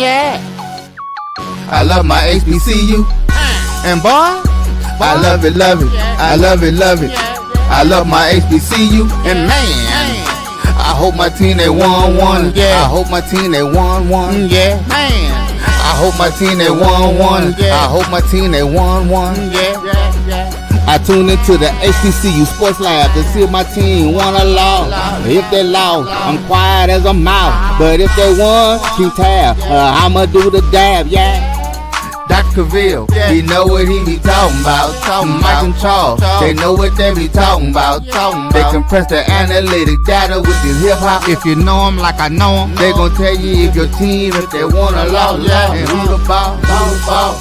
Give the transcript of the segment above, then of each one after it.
Yeah. I love my HBCU. And boy, I love it, love it. I love it, love it. I love my HBCU. And man, I hope my team they won one. I hope my team they won one. Yeah. Man. I hope my team they won one. I hope my team they won one. I tune into the HBCU Sports Lab to see if my team won or lost. If they lost, I'm quiet as a mouse. But if they won, keep tab. I'ma do the dab, yeah. Dr. Cavil, he know what he be talking about. Mike and Charles, they know what they be talking about. They compress the analytic data with this hip hop. If you know them like I know them, they gon' tell you if your team, if they won or lost, and who the ball.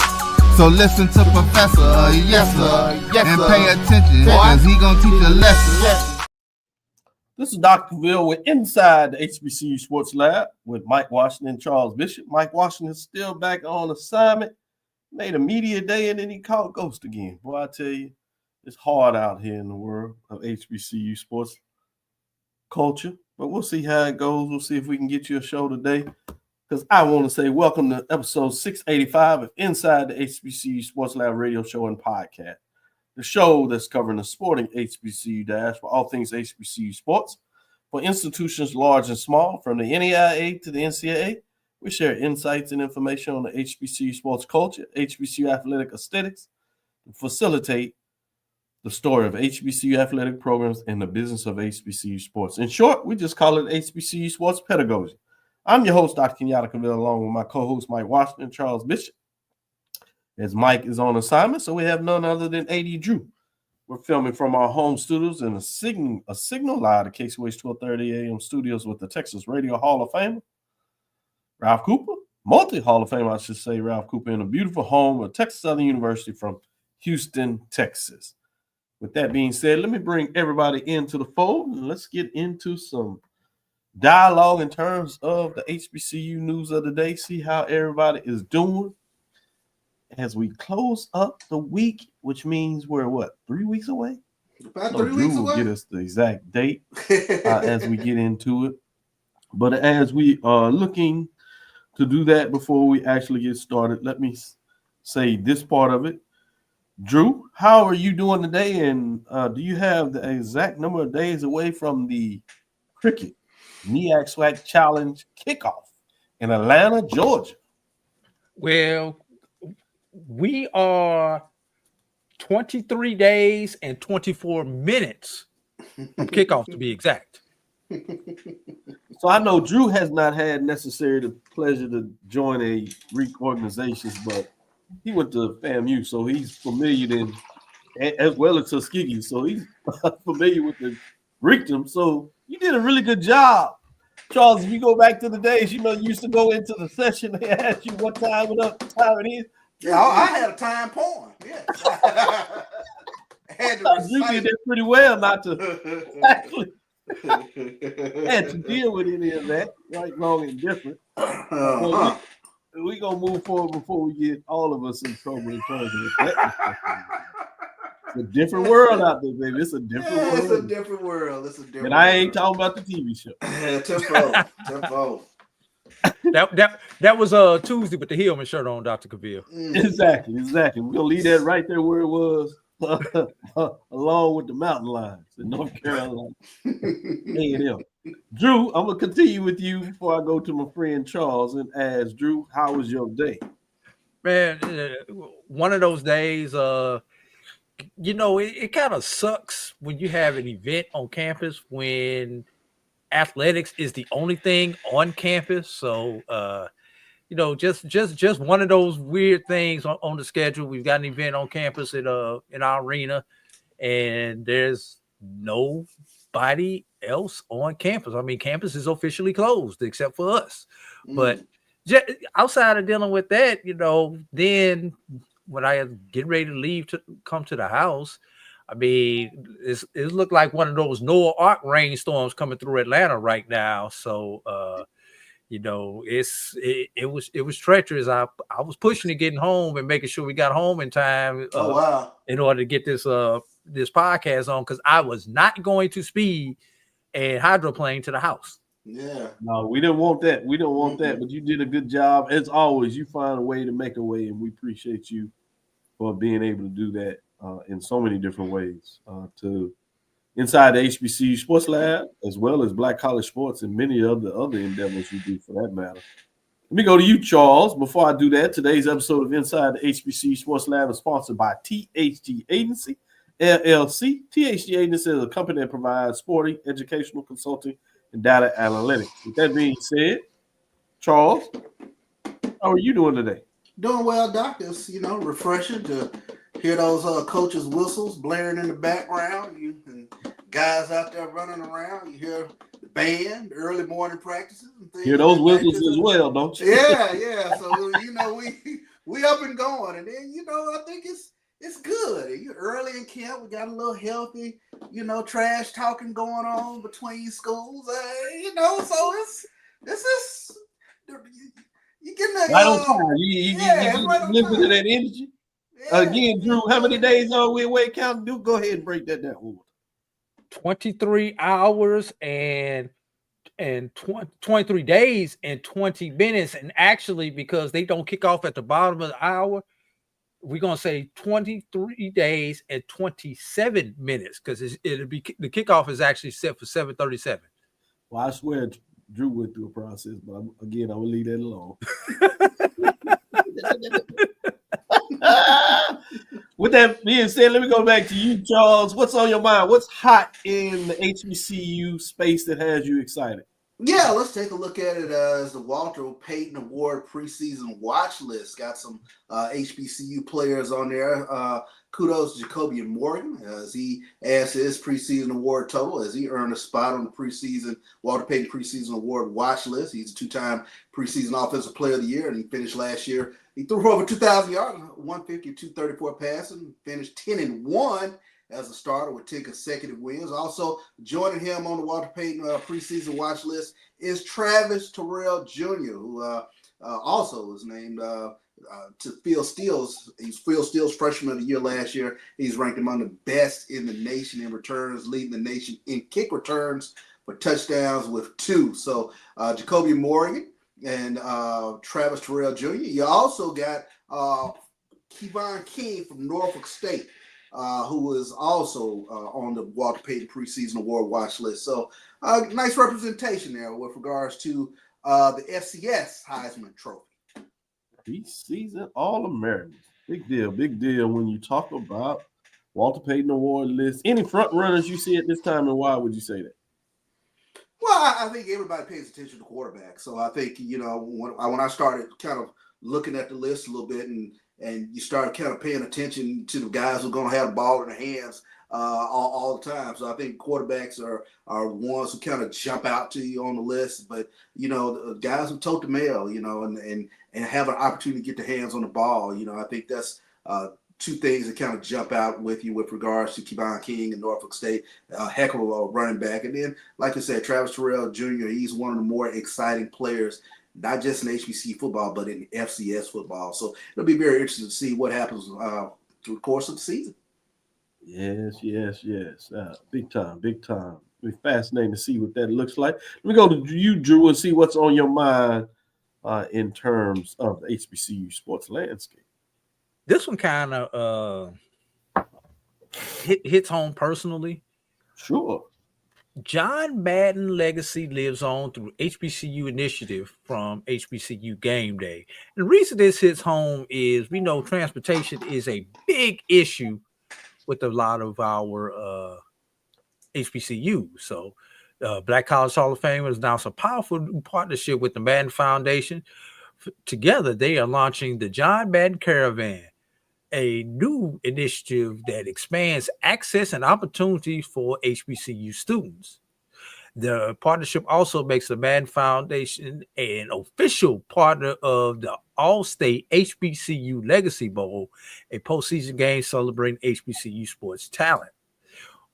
So listen to Professor, yes sir, and pay attention, cause he gon' teach a lesson. This is Dr. Cavil with Inside the HBCU Sports Lab with Mike Washington and Charles Bishop. Mike Washington is still back on assignment. Made a media day and then he caught ghost again. Boy, I tell you, it's hard out here in the world of HBCU sports culture. But we'll see how it goes. We'll see if we can get you a show today. Because I want to say welcome to episode 685 of Inside the HBCU Sports Lab radio show and podcast. The show that's covering the sporting HBCU dash for all things HBCU sports. For institutions large and small, from the NAIA to the NCAA, we share insights and information on the HBCU sports culture, HBCU athletic aesthetics, to facilitate the story of HBCU athletic programs and the business of HBCU sports. In short, we just call it HBCU sports pedagogy. I'm your host, Dr. Kenyatta Cavil, along with my co-host, Mike Washington and Charles Bishop. As Mike is on assignment, so we have none other than AD Drew. We're filming from our home studios in a signal live at KCWH 1230 AM studios with the Texas Radio Hall of Famer, Ralph Cooper, multi-Hall of Famer, I should say, Ralph Cooper, in a beautiful home of Texas Southern University from Houston, Texas. With that being said, let me bring everybody into the fold and let's get into some dialogue in terms of the HBCU news of the day, see how everybody is doing as we close up the week, which means we're, 3 weeks away? About 3 weeks away. Will get us the exact date as we get into it. But as we are looking to do that before we actually get started, let me say this part of it. Drew, how are you doing today? And do you have the exact number of days away from the cricket NEAC SWAC Challenge kickoff in Atlanta, Georgia? Well, we are 23 days and 24 minutes from kickoff, to be exact. So I know Drew has not had necessarily the pleasure to join a Greek organization, but he went to FAMU, so he's familiar then, as well as Tuskegee, so he's familiar with the Greekdom. So you did a really good job. Charles, if you go back to the days, you used to go into the session, they asked you what time it is. Yeah, I had a time point. Yeah. You did that pretty well not to actually had to deal with any of that, right, wrong, and different. We're going to move forward before we get all of us in trouble in terms of that. It's a different world out there, baby. It's a different world. It's a different world. And I ain't talking about the TV show. Tempo. That was Tuesday with the Hillman shirt on, Dr. Cavil. Exactly. We're going to leave that right there where it was. Along with the mountain lions in North Carolina. A&M. Drew, I'm going to continue with you before I go to my friend Charles and ask Drew, how was your day? Man, one of those days, it kind of sucks when you have an event on campus when athletics is the only thing on campus. So, just one of those weird things on the schedule. We've got an event on campus in our arena, and there's nobody else on campus. I mean, campus is officially closed except for us. But outside of dealing with that, then when I get ready to leave to come to the house, I mean, it looked like one of those Noah Ark rainstorms coming through Atlanta right now. So, it was treacherous. I was pushing to getting home and making sure we got home in time in order to get this podcast on, because I was not going to speed and hydroplane to the house. Yeah. No, we didn't want that. We don't want that, but you did a good job. As always, you find a way to make a way, and we appreciate you for being able to do that in so many different ways. To inside the HBCU Sports Lab, as well as Black College Sports and many of the other endeavors you do for that matter. Let me go to you, Charles. Before I do that, today's episode of Inside the HBCU Sports Lab is sponsored by THG Agency, LLC. THG Agency is a company that provides sporting, educational consulting, and data analytics. With that being said, Charles, how are you doing today? Doing well, Doc. It's, refreshing to hear those coaches' whistles blaring in the background. And guys out there running around. You hear the band, early morning practices, and things. Hear those whistles as well, don't you? Yeah. So we up and going, and then I think it's good. You're early in camp. We got a little healthy, trash talking going on between schools. So this is you getting that right on time. You right on live with time. that energy. Yeah, Again, Drew, how many days are we away? Count. Go ahead and break that down. 23 hours and 23 days and 20 minutes. And actually, because they don't kick off at the bottom of the hour, we're going to say 23 days and 27 minutes because it'll be the kickoff is actually set for 7:37. Well, I swear Drew went through a process, but again, I will leave that alone. With that being said, let me go back to you, Charles. What's on your mind? What's hot in the HBCU space that has you excited? Yeah, let's take a look at it as the Walter Payton Award preseason watch list. Got some HBCU players on there. Kudos to Jacoby Morgan as he adds his preseason award total as he earned a spot on the preseason Walter Payton preseason award watch list. He's a two-time preseason offensive player of the year, and he finished last year. He threw for over 2,000 yards, 150, 234 passing, finished 10-1 as a starter with 10 consecutive wins. Also joining him on the Walter Payton preseason watch list is Travis Terrell Jr., who also was named to Phil Steele's. He's Phil Steele's freshman of the year last year. He's ranked among the best in the nation in returns, leading the nation in kick returns for touchdowns with 2. So Jacoby Morgan and Travis Terrell Jr. You also got Kevon King from Norfolk State, who is also on the Walter Payton preseason award watch list. So nice representation there with regards to the FCS Heisman Trophy. Preseason All-Americans. Big deal when you talk about Walter Payton Award list. Any front runners you see at this time, and why would you say that? Well, I think everybody pays attention to quarterback. So I think, when I started kind of looking at the list a little bit and you start kind of paying attention to the guys who are going to have the ball in their hands all the time. So I think quarterbacks are ones who kind of jump out to you on the list. But, the guys who tote the mail, and have an opportunity to get their hands on the ball, I think that's two things that kind of jump out with you with regards to Kevon King and Norfolk State, heck of a running back. And then, like I said, Travis Terrell Jr., he's one of the more exciting players, not just in HBC football, but in FCS football. So it'll be very interesting to see what happens through the course of the season. Yes. Big time. It'll be fascinating to see what that looks like. Let me go to you, Drew, and see what's on your mind in terms of the HBCU sports landscape. This one kind of hits home personally. Sure. John Madden legacy lives on through HBCU initiative from HBCU Game Day. And the reason this hits home is we know transportation is a big issue with a lot of our HBCUs. So Black College Hall of Fame has announced a powerful new partnership with the Madden Foundation. Together, they are launching the John Madden Caravan, a new initiative that expands access and opportunities for HBCU students. The partnership also makes the Madden Foundation an official partner of the All-State HBCU Legacy Bowl, a postseason game celebrating HBCU sports talent.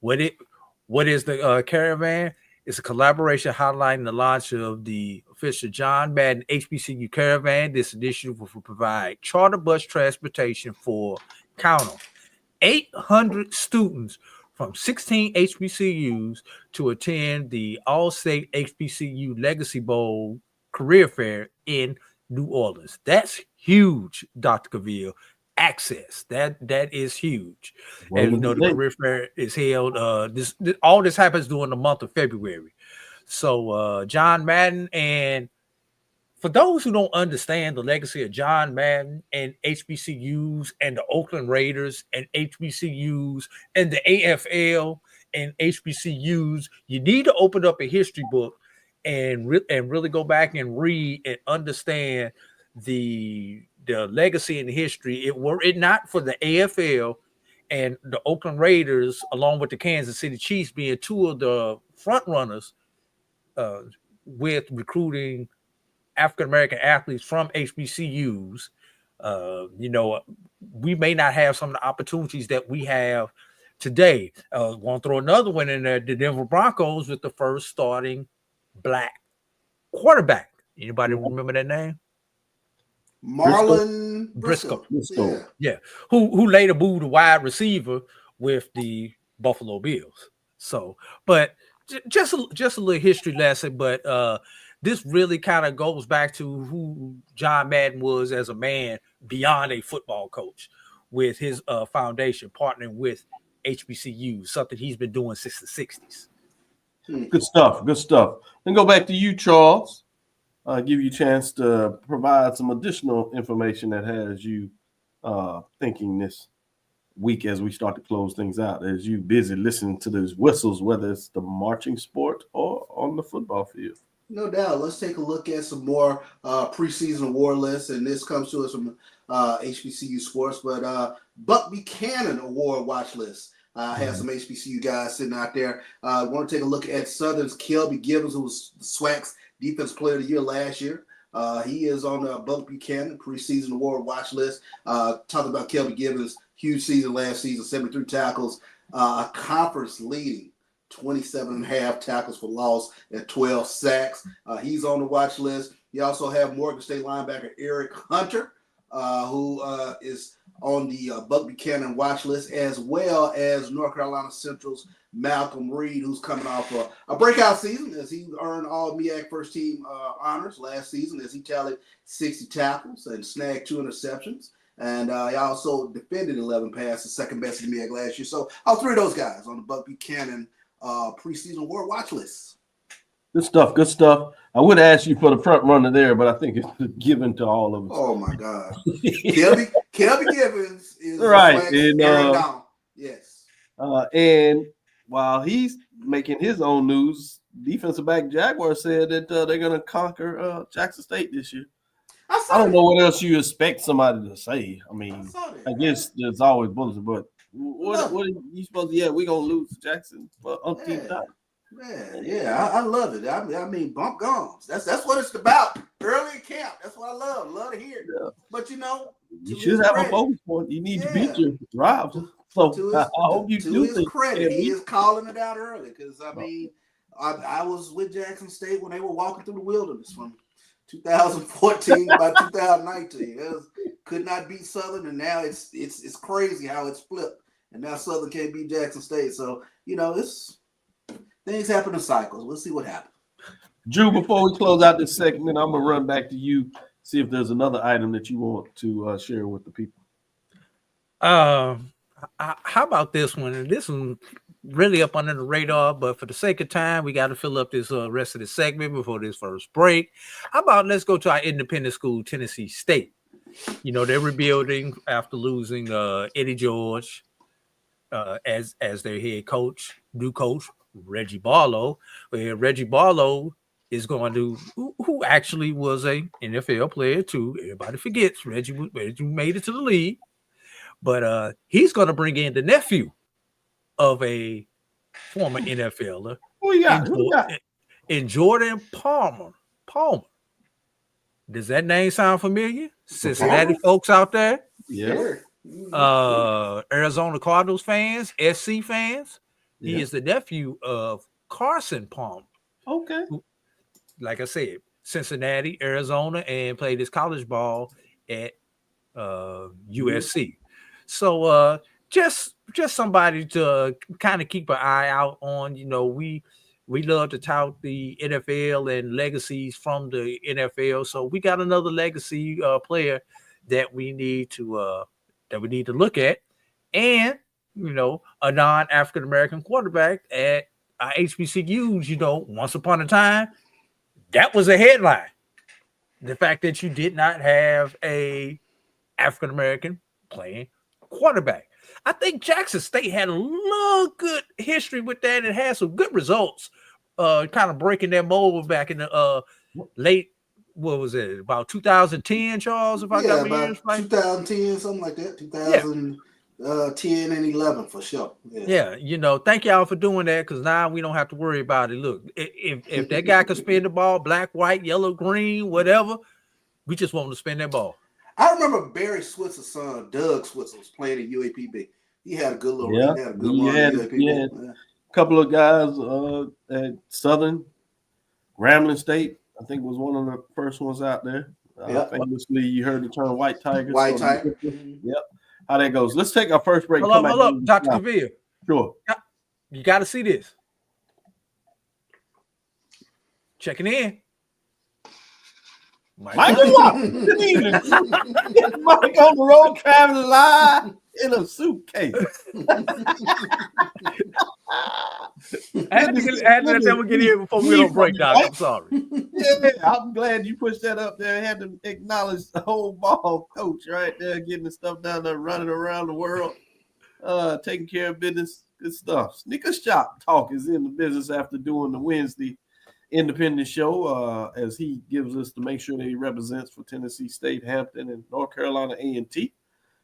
What is the Caravan? It's a collaboration highlighting the launch of the official John Madden HBCU Caravan. This initiative will provide charter bus transportation for, count them, 800 students from 16 HBCUs to attend the All-State HBCU Legacy Bowl Career Fair in New Orleans. That's huge, Dr. Cavil. Access that is huge. And you know the career fair is held. All this happens during the month of February. So John Madden, and for those who don't understand the legacy of John Madden and HBCUs and the Oakland Raiders and HBCUs and the AFL and HBCUs, you need to open up a history book and really go back and read and understand the legacy and history. Were it not for the AFL and the Oakland Raiders, along with the Kansas City Chiefs being two of the front runners with recruiting African-American athletes from HBCUs, we may not have some of the opportunities that we have today. Want to throw another one in there. The Denver Broncos with the first starting Black quarterback. Anybody remember that name? Marlon Briscoe. Yeah. Who later moved to wide receiver with the Buffalo Bills. So, but just a little history lesson, but this really kind of goes back to who John Madden was as a man beyond a football coach, with his foundation partnering with HBCU, something he's been doing since the 60s. Good stuff. Then go back to you, Charles. Give you a chance to provide some additional information that has you thinking this week as we start to close things out, as you busy listening to those whistles, whether it's the marching sport or on the football field. No doubt. Let's take a look at some more preseason award lists, and this comes to us from HBCU Sports. But Buck Buchanan Award watch list has some HBCU guys sitting out there. I want to take a look at Southern's Kelby Gibbons, who was the SWAC's Defense Player of the Year last year. He is on the Buck Buchanan preseason award watch list. Talking about Kelby Gibbons, huge season last season, 73 tackles, a conference leading 27.5 tackles for loss and 12 sacks. He's on the watch list. You also have Morgan State linebacker Eric Hunter, who is on the Buck Buchanan watch list, as well as North Carolina Central's Malcolm Reed, who's coming off a breakout season as he earned all MEAC first team honors last season, as he tallied 60 tackles and snagged 2 interceptions. And he also defended 11 passes, second best in MEAC last year. So all three of those guys on the Buck Buchanan preseason award watch list. Good stuff. I would ask you for the front runner there, but I think it's given to all of us. Oh my God, Kelby Gibbons is right. And, yes. And while he's making his own news, defensive back Jaguar said that they're going to conquer Jackson State this year. I don't know what else you expect somebody to say. I mean, I guess there's always bullets, but what are you supposed to? Yeah, we're gonna lose to Jackson for umpteenth time. Yeah, I love it. I mean, bump gums. That's what it's about. Early in camp. That's what I love. Love to hear it. Yeah. But you should have a bonus point. You need to beat your rivals. So I hope you do. To his credit, he is calling it out early, because I mean, I was with Jackson State when they were walking through the wilderness from 2014 by 2019. Could not beat Southern, and now it's crazy how it's flipped, and now Southern can't beat Jackson State. So things happen in cycles. We'll see what happens. Drew, before we close out this segment, I'm gonna run back to you, see if there's another item that you want to share with the people. How about this one? And this one really up under the radar, but for the sake of time, we got to fill up this rest of the segment before this first break. How about let's go to our independent school, Tennessee State. They're rebuilding after losing Eddie George as their head coach, new coach, Reggie Barlow. Where Reggie Barlow is going to, who actually was a NFL player too. Everybody forgets Reggie made it to the league, but he's going to bring in the nephew of a former NFLer. In Jordan Palmer. Does that name sound familiar? Cincinnati folks out there? Yeah. Arizona Cardinals fans, SC fans. Yeah. He is the nephew of Carson Palmer. Okay. Who, like I said, Cincinnati, Arizona, and played his college ball at USC. So just just somebody to kind of keep an eye out on. You know, we love to tout the NFL and legacies from the NFL. So we got another legacy player that we need to look at, and you know, a non-African American quarterback at HBCUs. You know, once upon a time, that was a headline. The fact that you did not have a African American playing quarterback. I think Jackson State had a little good history with that and had some good results, kind of breaking that mold back in the late, what was it, about 2010, Charles, if I got my years right? 2010, something like that, 2010 and 11 for sure. Yeah, you know, thank y'all for doing that, because now we don't have to worry about it. Look, if that guy could spin the ball, black, white, yellow, green, whatever, we just want him to spin that ball. I remember Barry Switzer's son, Doug Switzer, was playing at UAPB. He had a good little run at UAPB. He had a couple of guys at Southern, Grambling State, I think was one of the first ones out there. Famously, you heard the term White Tigers. White Tiger. Yep. How that goes. Let's take our first break. Hold up, Dr. Cavil. Sure. You got to see this. Checking in. Mike, good evening. Mike on the road traveling live in a suitcase. I had to let them get here before we don't break down. I'm sorry. Yeah, I'm glad you pushed that up there. I had to acknowledge the whole ball coach right there, getting the stuff down there, running around the world, taking care of business. Good stuff. Sneaker Shop Talk is in the business after doing the Wednesday independent show, as he gives us to make sure that he represents for Tennessee State, Hampton, and North Carolina A&T.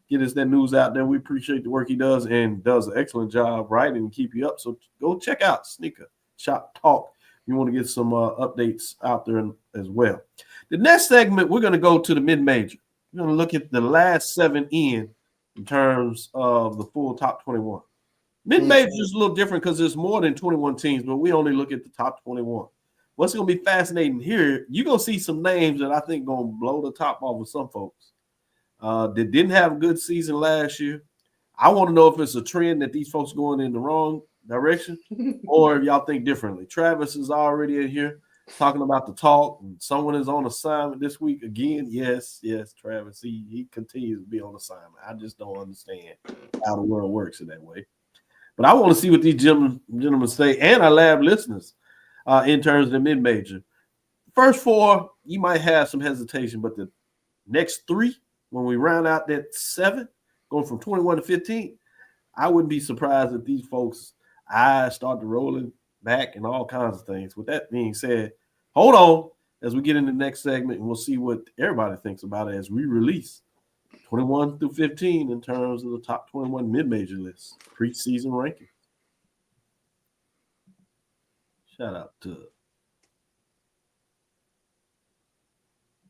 Get us that news out there. We appreciate the work he does and does an excellent job writing and keep you up. So go check out Sneaker Shop Talk. You want to get some updates out there as well. The next segment, we're going to go to the mid-major. We're going to look at the last 7 in terms of the full top 21. Mid-major is a little different because there's more than 21 teams, but we only look at the top 21. What's going to be fascinating here, you're going to see some names that I think going to blow the top off of some folks that didn't have a good season last year. I want to know if it's a trend that these folks going in the wrong direction or if y'all think differently. Travis is already in here talking about the talk, and someone is on assignment this week again. Yes, Travis, he continues to be on assignment. I just don't understand how the world works in that way. But I want to see what these gentlemen say, and our lab listeners, in terms of the mid-major. First 4, you might have some hesitation, but the next 3, when we round out that 7, going from 21 to 15, I wouldn't be surprised if these folks' eyes start to rolling back and all kinds of things. With that being said, hold on as we get into the next segment, and we'll see what everybody thinks about it as we release 21 through 15 in terms of the top 21 mid-major list, preseason ranking. Shout out to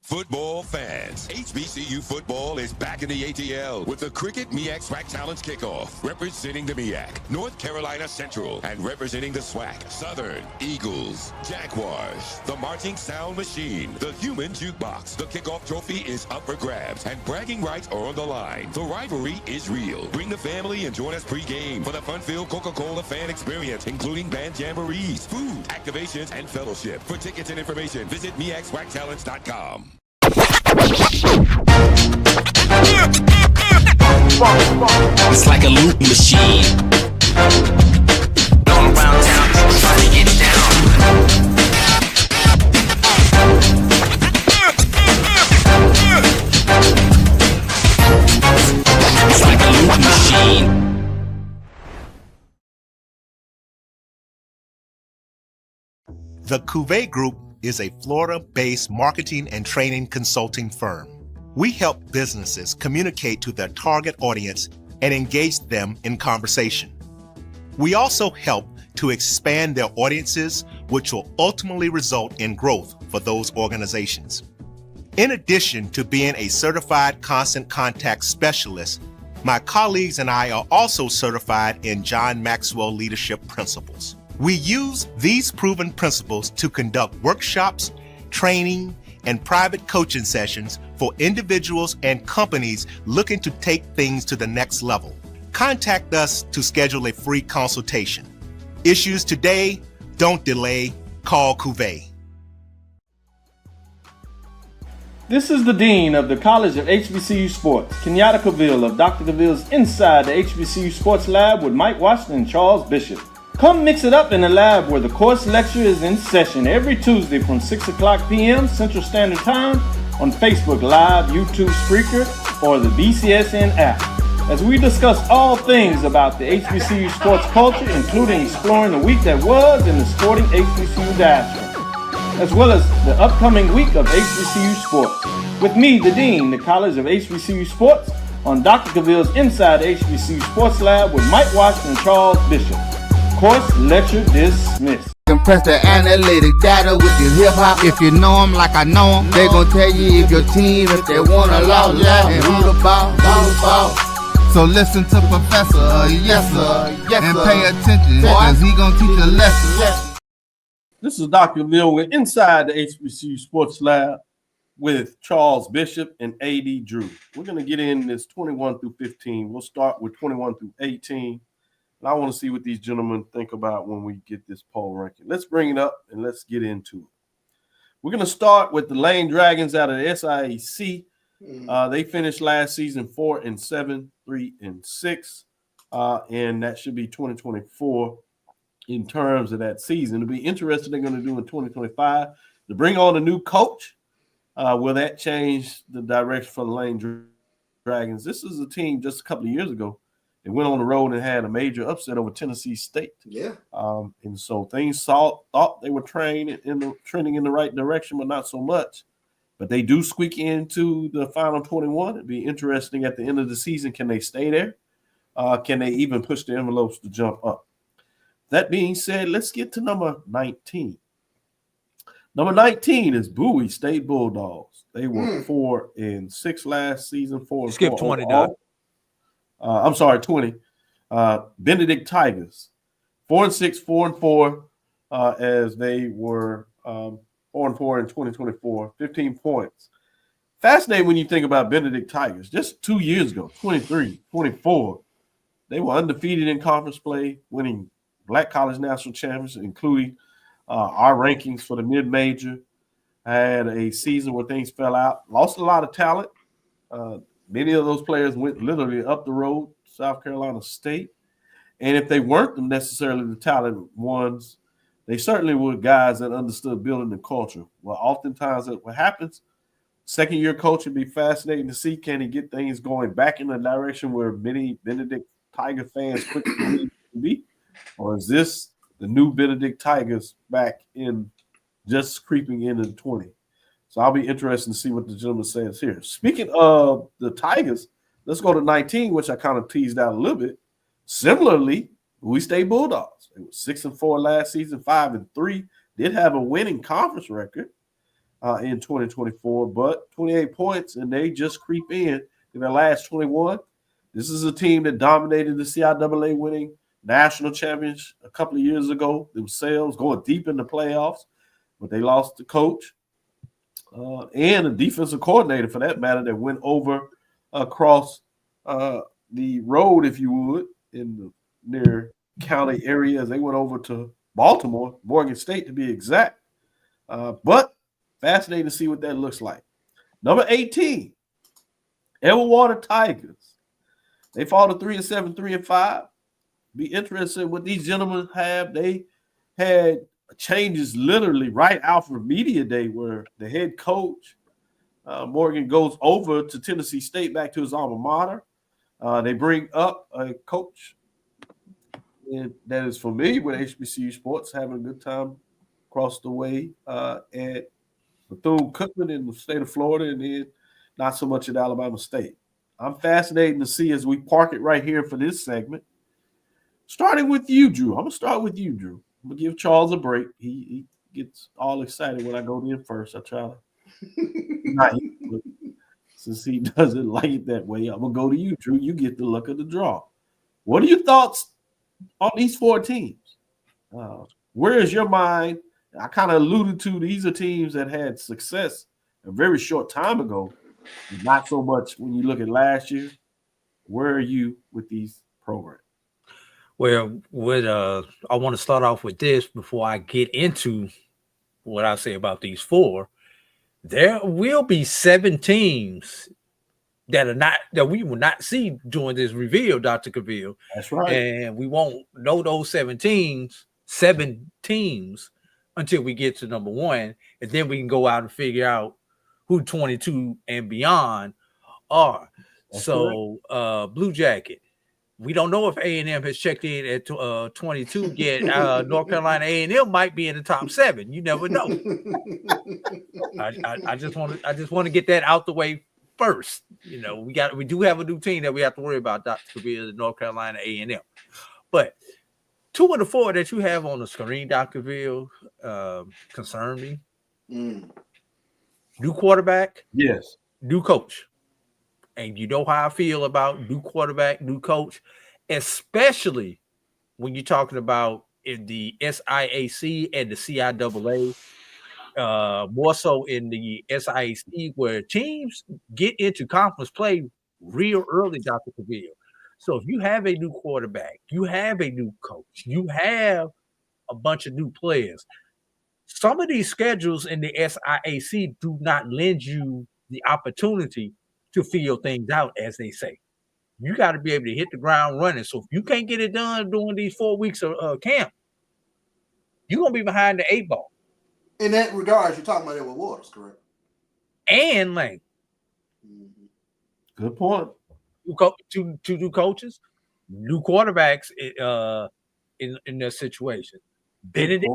football fans. HBCU football is back in the ATL with the Cricket MEAC SWAC Talents Kickoff. Representing the MEAC, North Carolina Central, and representing the SWAC, Southern, Eagles, Jaguars, the Marching Sound Machine, the Human Jukebox. The kickoff trophy is up for grabs, and bragging rights are on the line. The rivalry is real. Bring the family and join us pre-game for the fun-filled Coca-Cola fan experience, including band jamborees, food, activations, and fellowship. For tickets and information, visit MEACSWACTalents.com. It's like a loop machine. Going around town, trying to get down. It's like a loop machine. The Cavil Group is a Florida-based marketing and training consulting firm. We help businesses communicate to their target audience and engage them in conversation. We also help to expand their audiences, which will ultimately result in growth for those organizations. In addition to being a certified constant contact specialist, my colleagues and I are also certified in John Maxwell Leadership Principles. We use these proven principles to conduct workshops, training, and private coaching sessions for individuals and companies looking to take things to the next level. contact us to schedule a free consultation. Issues today, don't delay, call Cavil. This is the Dean of the College of HBCU Sports, Kenyatta Cavil of Dr. Cavil's Inside the HBCU Sports Lab with Mike Washington and Charles Bishop. Come mix it up in the lab where the course lecture is in session every Tuesday from 6 o'clock p.m. Central Standard Time on Facebook Live, YouTube Spreaker, or the BCSN app, as we discuss all things about the HBCU sports culture, including exploring the week that was in the sporting HBCU diaspora, as well as the upcoming week of HBCU sports. With me, the Dean, the College of HBCU Sports, on Dr. Cavil's Inside the HBCU Sports Lab with Mike Washington and Charles Bishop. Course lecture dismissed. Compress the analytic data with your hip hop. If you know them like I know them, they gon' tell you if your team, if they want to lose, and who the ball. So listen to Professor, yes sir, and pay attention, cause he gon' teach a lesson. This is Dr. Cavil with Inside the HBCU Sports Lab with Charles Bishop and AD Drew. We're gonna get in this 21 through 15. We'll start with 21 through 18. And I want to see what these gentlemen think about when we get this poll ranking. Let's bring it up and let's get into it. We're going to start with the Lane Dragons out of the SIAC. They finished last season 4-7, 3-6, and that should be 2024 in terms of that season. It'll be interesting they're going to do in 2025 to bring on a new coach. Will that change the direction for the Lane Dragons? This is a team just a couple of years ago. They went on the road and had a major upset over Tennessee State. Yeah. And so things thought they were trending in the right direction, but not so much. But they do squeak into the final 21. It'd be interesting at the end of the season. Can they stay there? Can they even push the envelopes to jump up? That being said, let's get to number 19. Number 19 is Bowie State Bulldogs. They were 4-6 last season. Skip 20, Doc. I'm sorry, 20. Benedict Tigers, 4-6, 4-4, as they were 4-4 in 2024, 15 points. Fascinating when you think about Benedict Tigers. Just 2 years ago, 23, 24, they were undefeated in conference play, winning Black College National Champions, including our rankings for the mid-major. Had a season where things fell out, lost a lot of talent. Many of those players went literally up the road, South Carolina State. And if they weren't necessarily the talented ones, they certainly were guys that understood building the culture. Well, oftentimes what happens, second-year coach would be fascinating to see, can he get things going back in the direction where many Benedict Tiger fans quickly be? Or is this the new Benedict Tigers back in just creeping into the 20? So I'll be interested to see what the gentleman says here. Speaking of the Tigers, let's go to 19, which I kind of teased out a little bit. Similarly, we State Bulldogs. They were 6-4 last season, 5-3. Did have a winning conference record in 2024, but 28 points, and they just creep in their last 21. This is a team that dominated the CIAA, winning national champions a couple of years ago themselves, going deep in the playoffs, but they lost the coach. And a defensive coordinator, for that matter, that went over across the road, if you would, in the near county areas. They went over to Baltimore, Morgan State to be exact. But fascinating to see what that looks like. Number 18, Edgewater Tigers. They fall to 3-7, 3-5. Be interested in what these gentlemen have. They had changes literally right after media day, where the head coach Morgan goes over to Tennessee State, back to his alma mater. They bring up a coach that is familiar with HBCU sports, having a good time across the way at Bethune-Cookman in the state of Florida, and then not so much at Alabama State. I'm fascinated to see, as we park it right here for this segment, starting with you, Drew. I'm going to start with you, Drew. I'm going to give Charles a break. He gets all excited when I go to him first. I try to since he doesn't like it that way, I'm going to go to you, Drew. You get the luck of the draw. What are your thoughts on these four teams? Where is your mind? I kind of alluded to, these are teams that had success a very short time ago, not so much when you look at last year. Where are you with these program? Well, I want to start off with this before I get into what I say about these four. There will be 7 teams that we will not see during this reveal, Dr. Cavil. That's right. And we won't know those 7 teams until we get to number 1. And then we can go out and figure out who 22 and beyond are. That's so Blue Jacket. We don't know if A&M has checked in at 22 yet. North Carolina A&M might be in the top 7. You never know. I just want to get that out the way first. You know, we do have a new team that we have to worry about, Dr. Cavil, North Carolina A&M. But 2 of the 4 that you have on the screen, Dr. Cavil, concern me. New quarterback, yes. New coach. And you know how I feel about new quarterback, new coach, especially when you're talking about in the SIAC and the CIAA, more so in the SIAC, where teams get into conference play real early, Dr. Cavil. So if you have a new quarterback, you have a new coach, you have a bunch of new players, some of these schedules in the SIAC do not lend you the opportunity to feel things out, as they say. You got to be able to hit the ground running. So if you can't get it done during these 4 weeks of camp, you're going to be behind the 8 ball. In that regards, you're talking about Edward Waters, correct? And Lane. Good point. Two new coaches, new quarterbacks in their situation. Benedict.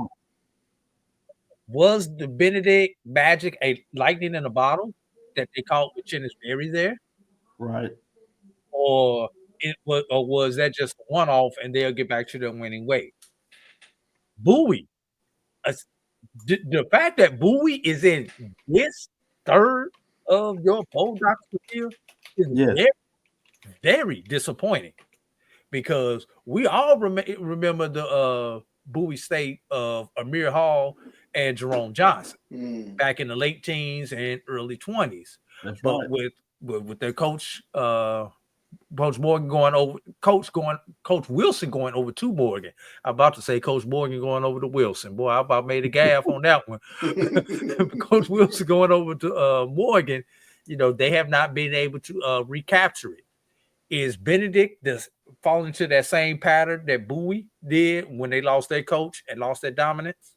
Was the Benedict magic a lightning in a bottle that they caught with Chennis Berry there? Right. Or was that just a one-off and they'll get back to their winning way? Bowie. The fact that Bowie is in this third of your poll, Dr. Cavil, is very, very disappointing, because we all remember the Bowie State of Amir Hall and Jerome Johnson back in the late teens and early 20s. That's but right. with their coach, Coach Wilson going over to Morgan. I'm about to say Coach Morgan going over to Wilson. Boy, I about made a gaffe on that one. Coach Wilson going over to Morgan. You know, they have not been able to recapture it. Is Benedict falling into that same pattern that Bowie did when they lost their coach and lost their dominance?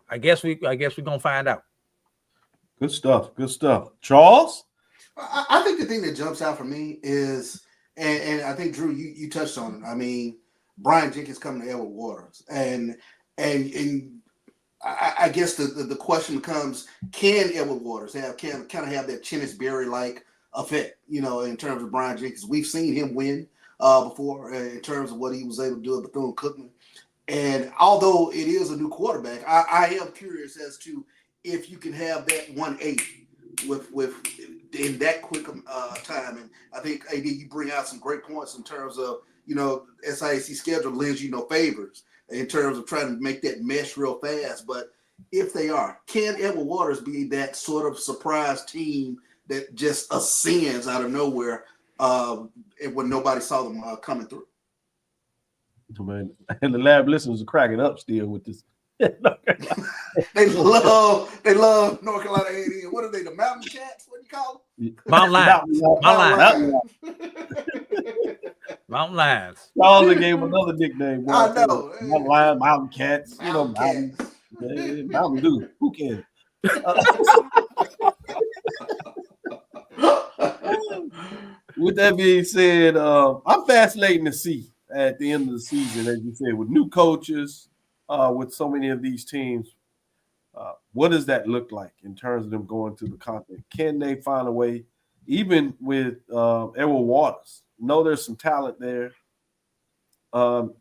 I guess we're gonna find out. Good stuff. Good stuff. Charles? I think the thing that jumps out for me is, and I think Drew, you touched on it. I mean, Brian Jenkins coming to Edward Waters, and I guess the question becomes: can Edward Waters kind of have that Chennis Berry like effect? You know, in terms of Brian Jenkins, we've seen him win before in terms of what he was able to do at Bethune-Cookman. And although it is a new quarterback, I am curious as to if you can have that 180 with in that quick time. And I think, AD, you bring out some great points in terms of, you know, SIAC schedule lends you no favors in terms of trying to make that mesh real fast. But if they are, can Edward Waters be that sort of surprise team that just ascends out of nowhere when nobody saw them coming through? Man, and the lab listeners are cracking up still with this. They love North Carolina A&M. What are they, the Mountain Cats? What do you call them? Mountain Lions. Charles gave another nickname. I know. Mountain Lions, Mountain Cats. Mountain Dew. Who cares? With that being said, I'm fascinated to see at the end of the season, as you said, with new coaches, with so many of these teams, what does that look like in terms of them going to the continent? Can they find a way, even with Edward Waters? Know there's some talent there.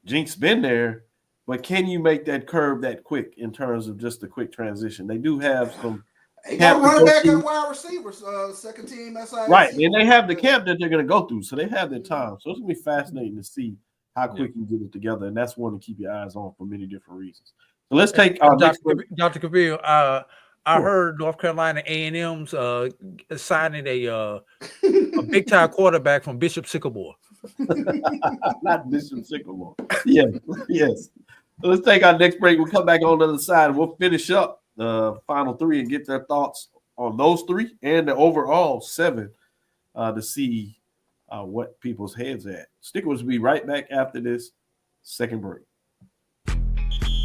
Jink's been there, but can you make that curve that quick in terms of just a quick transition? They do have some. They got a running back and wide receivers, second team. Right, and they have the camp that they're going to go through, so they have their time. So it's going to be fascinating to see how quick you get it together, and that's one to keep your eyes on for many different reasons. So let's take Dr. Cavil. I I heard North Carolina A&M's signing a big time quarterback from Bishop Sycamore. Not Bishop Sycamore. Yeah, yes. So let's take our next break. We'll come back on the other side. We'll finish up the final three and get their thoughts on those three and the overall 7 to see what people's heads at. Stick with us. We'll be right back after this second break.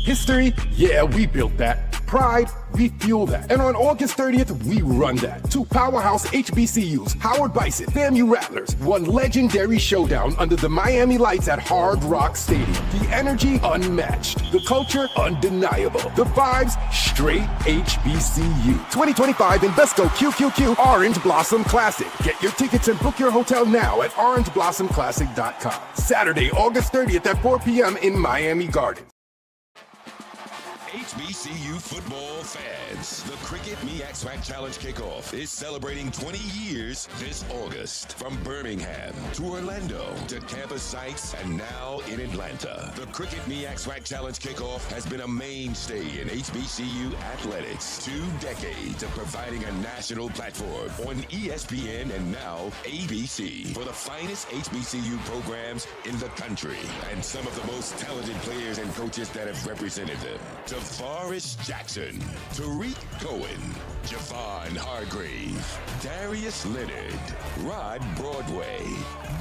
History? Yeah, we built that. Pride? We fuel that. And on August 30th, we run that. 2 powerhouse HBCUs, Howard Bison, FAMU Rattlers, one legendary showdown under the Miami lights at Hard Rock Stadium. The energy unmatched. The culture undeniable. The vibes straight HBCU. 2025 Invesco QQQ Orange Blossom Classic. Get your tickets and book your hotel now at orangeblossomclassic.com. Saturday, August 30th at 4 p.m. in Miami Gardens. HBCU football fans, the Cricket MEAC SWAC Challenge Kickoff is celebrating 20 years this August. From Birmingham to Orlando to campus sites and now in Atlanta. The Cricket MEAC SWAC Challenge Kickoff has been a mainstay in HBCU athletics. 2 decades of providing a national platform on ESPN and now ABC for the finest HBCU programs in the country and some of the most talented players and coaches that have represented them. Forrest Jackson, Tariq Cohen, Javon Hargrave, Darius Leonard, Rod Broadway,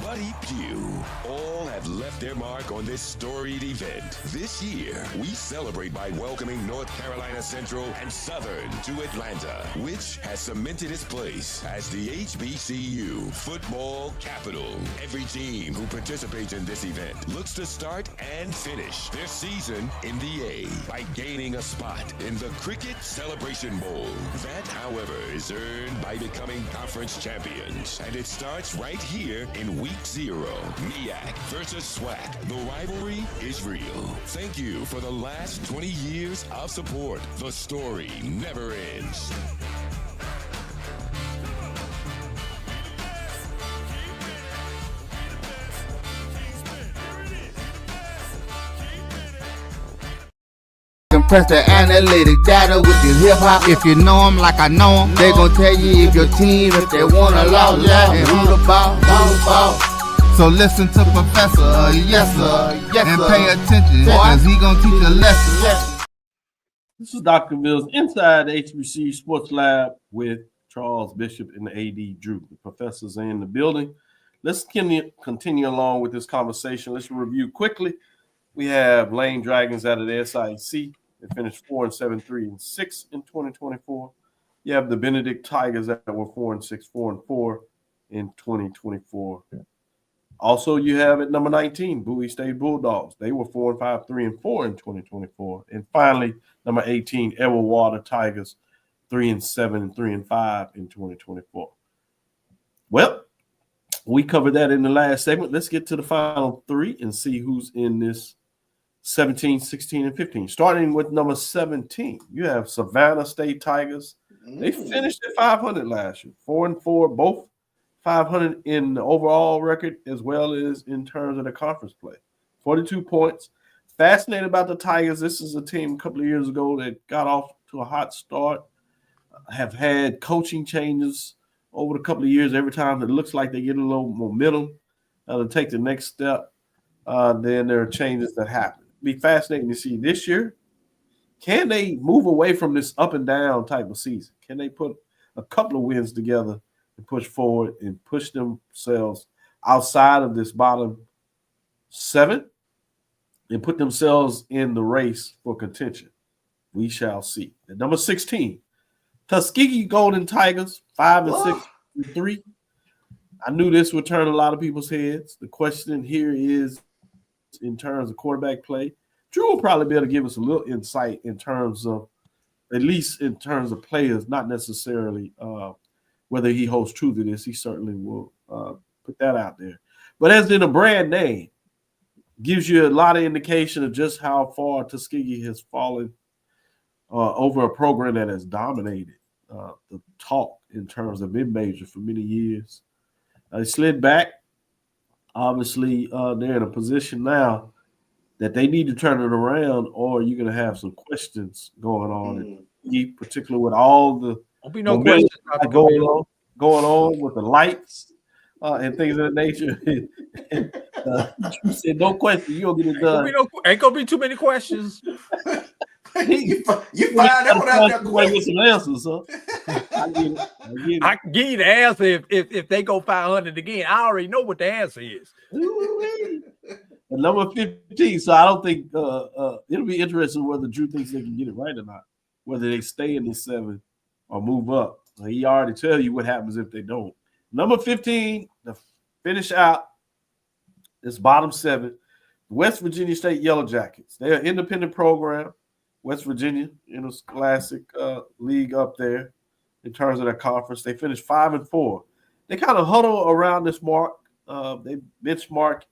Buddy Pugh, all have left their mark on this storied event. This year, we celebrate by welcoming North Carolina Central and Southern to Atlanta, which has cemented its place as the HBCU football capital. Every team who participates in this event looks to start and finish their season in the A by gaining a spot in the Cricket Celebration Bowl. That, however, is earned by becoming conference champions. And it starts right here in week 0. MEAC versus SWAC. The rivalry is real. Thank you for the last 20 years of support. The story never ends. Compress the analytic data with your hip hop. If you know them like I know them, they gon' tell you if your team, if they wanna lose, and who the ball. So listen to Professor, yes sir, and pay attention, cause he gon' teach a lesson. This is Dr. Mills inside the HBCU Sports Lab with Charles Bishop and the AD Drew. The professors are in the building. Let's continue along with this conversation. Let's review quickly. We have Lane Dragons out of the SIC. They finished 4-7, 3-6 in 2024. You have the Benedict Tigers that were 4-6, 4-4 in 2024. Also, you have at number 19, Bowie State Bulldogs. They were 4-5, 3-4 in 2024. And finally, number 18, Everwater Tigers, 3-7 and 3-5 in 2024. Well, we covered that in the last segment. Let's get to the final 3 and see who's in this 17, 16, and 15. Starting with number 17, you have Savannah State Tigers. They finished at 500 last year, 4-4, both 500 in the overall record as well as in terms of the conference play. 42 points. Fascinated about the Tigers. This is a team a couple of years ago that got off to a hot start, have had coaching changes over the couple of years. Every time it looks like they get a little momentum to take the next step, then there are changes that happen. Be fascinating to see this year. Can they move away from this up and down type of season? Can they put a couple of wins together and push forward and push themselves outside of this bottom 7 and put themselves in the race for contention? We shall see. At number 16, Tuskegee Golden Tigers, 5-6, 3. I knew this would turn a lot of people's heads. The question here is, in terms of quarterback play, Drew will probably be able to give us a little insight in terms of, at least in terms of players, not necessarily whether he holds true to this. He certainly will put that out there. But as in a brand name, gives you a lot of indication of just how far Tuskegee has fallen over a program that has dominated the talk in terms of mid-major for many years. They slid back. Obviously, they're in a position now that they need to turn it around, or you're going to have some questions going on Tuskegee, particularly with all the Won't be no momentum questions. going on with the lights and things of that nature. You said no question, you'll get it done. Ain't gonna be too many questions. you find out without that question. Get some answers, huh? I get it. I can give you the answer if they go 500 again. I already know what the answer is. And number 15. So I don't think it'll be interesting whether Drew thinks they can get it right or not, whether they stay in the 7 or move up. He already tell you what happens if they don't. Number 15, to finish out this bottom 7, West Virginia State Yellow Jackets. They're an independent program. West Virginia in a classic league up there in terms of their conference. They finished 5-4. They kind of huddle around this mark. They benchmark,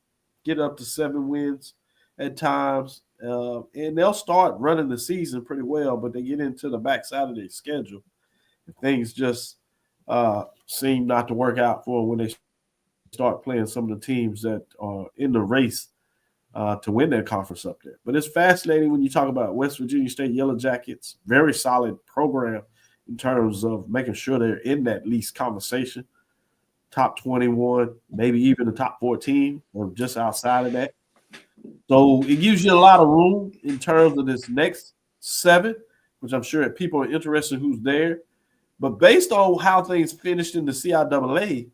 get up to 7 wins at times, and they'll start running the season pretty well, but they get into the backside of their schedule. Things just seem not to work out for them when they start playing some of the teams that are in the race to win their conference up there. But it's fascinating when you talk about West Virginia State Yellow Jackets, very solid program in terms of making sure they're in that least conversation, top 21, maybe even the top 14 or just outside of that. So it gives you a lot of room in terms of this next 7, which I'm sure people are interested in who's there. But based on how things finished in the CIAA,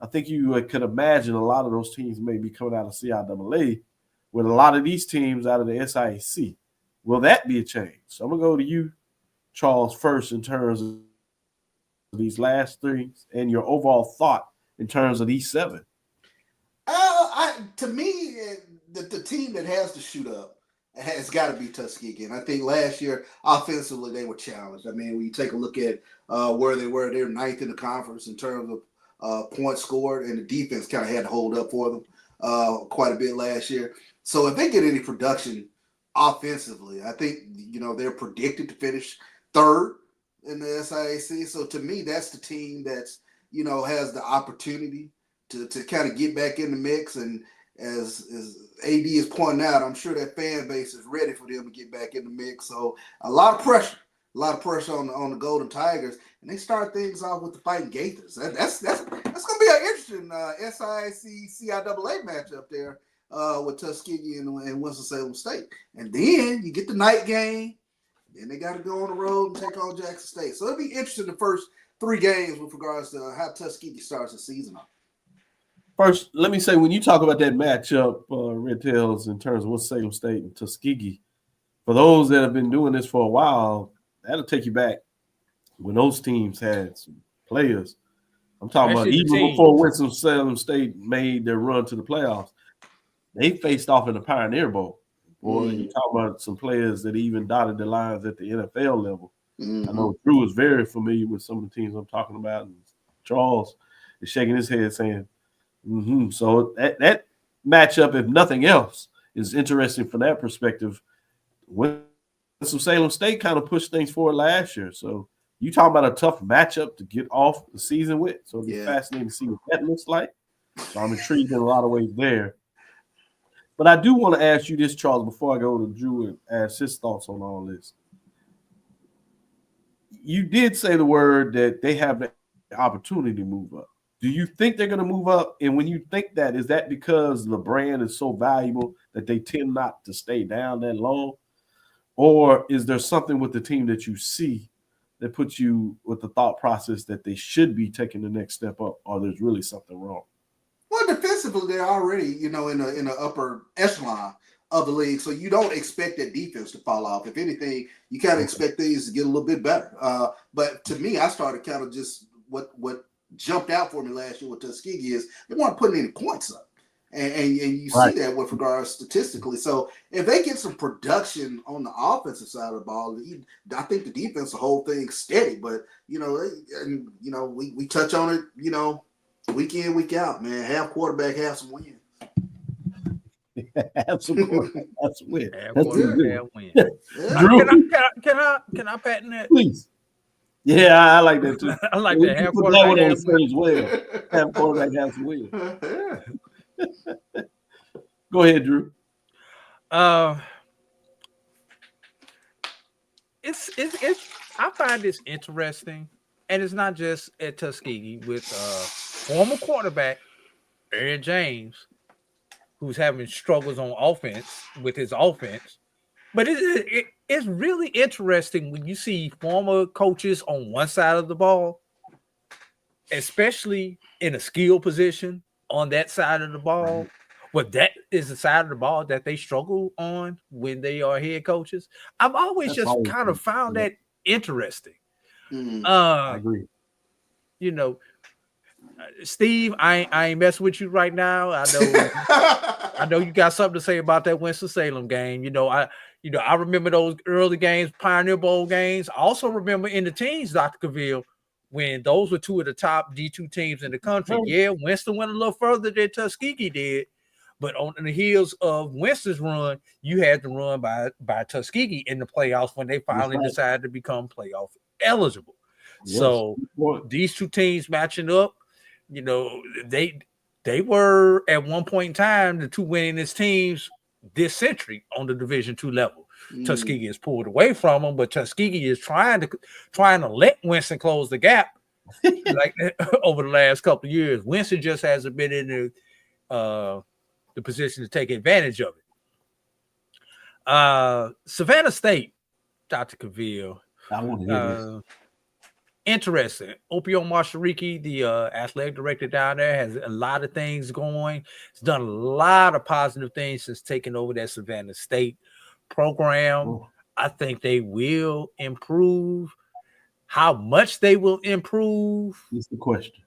I think you could imagine a lot of those teams may be coming out of CIAA with a lot of these teams out of the SIAC. Will that be a change? So I'm going to go to you, Charles, first in terms of these last 3 and your overall thought in terms of these 7. To me, the team that has to shoot up has got to be Tuskegee. And I think last year, offensively, they were challenged. I mean, when you take a look at where they were 9th in the conference in terms of points scored, and the defense kind of had to hold up for them quite a bit last year. So if they get any production offensively, I think, they're predicted to finish 3rd in the SIAC. So to me, that's the team that's, has the opportunity to kind of get back in the mix. And as AD is pointing out, I'm sure that fan base is ready for them to get back in the mix. So a lot of pressure on the Golden Tigers. And they start things off with the Fighting Gaithers. That's going to be an interesting SIAC CIAA matchup there with Tuskegee and Winston-Salem State. And then you get the night game. Then they got to go on the road and take on Jackson State. So it'll be interesting the first 3 games with regards to how Tuskegee starts the season off. First, let me say, when you talk about that matchup, Red Tails, in terms of Winston-Salem State and Tuskegee, for those that have been doing this for a while, that'll take you back when those teams had some players. I'm talking about even before Winston-Salem State made their run to the playoffs. They faced off in the Pioneer Bowl. Boy, you talk about some players that even dotted the lines at the NFL level. I know Drew is very familiar with some of the teams I'm talking about. And Charles is shaking his head saying, So that matchup, if nothing else, is interesting from that perspective. Winston-Salem State kind of pushed things forward last year. So you talking about a tough matchup to get off the season with. So it'll be fascinating to see what that looks like. So I'm intrigued in a lot of ways there. But I do want to ask you this, Charles, before I go to Drew and ask his thoughts on all this. You did say the word that they have the opportunity to move up. Do you think they're going to move up? And when you think that, is that because the brand is so valuable that they tend not to stay down that long? Or is there something with the team that you see that puts you with the thought process that they should be taking the next step up, or there's really something wrong? Well, defensively, they're already, in the upper echelon of the league, so you don't expect that defense to fall off. If anything, you kind of expect things to get a little bit better. But to me, I started kind of just what jumped out for me last year with Tuskegee is they weren't putting any points up, and you see that with regards statistically. So if they get some production on the offensive side of the ball, I think the defense, the whole thing steady. But we touch on it, week in, week out, man. Half quarterback, half some wins. Have some quarterback, have some wins. Half win. Drew, can I patent that? please. Yeah, I like that too. I like We that. can Half put that one quarterback, on half the win. as well. Have quarterback, have some wins. Go ahead, Drew. I find this interesting, and it's not just at Tuskegee with former quarterback Aaron James, who's having struggles on offense with his offense. But it's really interesting when you see former coaches on one side of the ball, especially in a skill position on that side of the ball. Well, that is the side of the ball that they struggle on when they are head coaches. I've always kind of found that interesting. I agree. You know, Steve, I ain't messing with you right now. I know you got something to say about that Winston-Salem game. I remember those early games, Pioneer Bowl games. I also remember in the teens, Dr. Cavil, when those were two of the top D2 teams in the country. Yeah, Winston went a little further than Tuskegee did, but on the heels of Winston's run, you had to run by Tuskegee in the playoffs when they finally decided to become playoff eligible. Yes. So these two teams matching up, they were at one point in time the two winningest teams this century on the Division II level. Tuskegee is pulled away from them, but Tuskegee is trying to let Winston close the gap like over the last couple of years. Winston just hasn't been in the position to take advantage of it. Savannah State, Dr. Cavil. I want to hear this. Interesting. Opio Marshariki, the athletic director down there, has a lot of things going. He's done a lot of positive things since taking over that Savannah State program. Ooh. I think they will improve. How much they will improve is the question.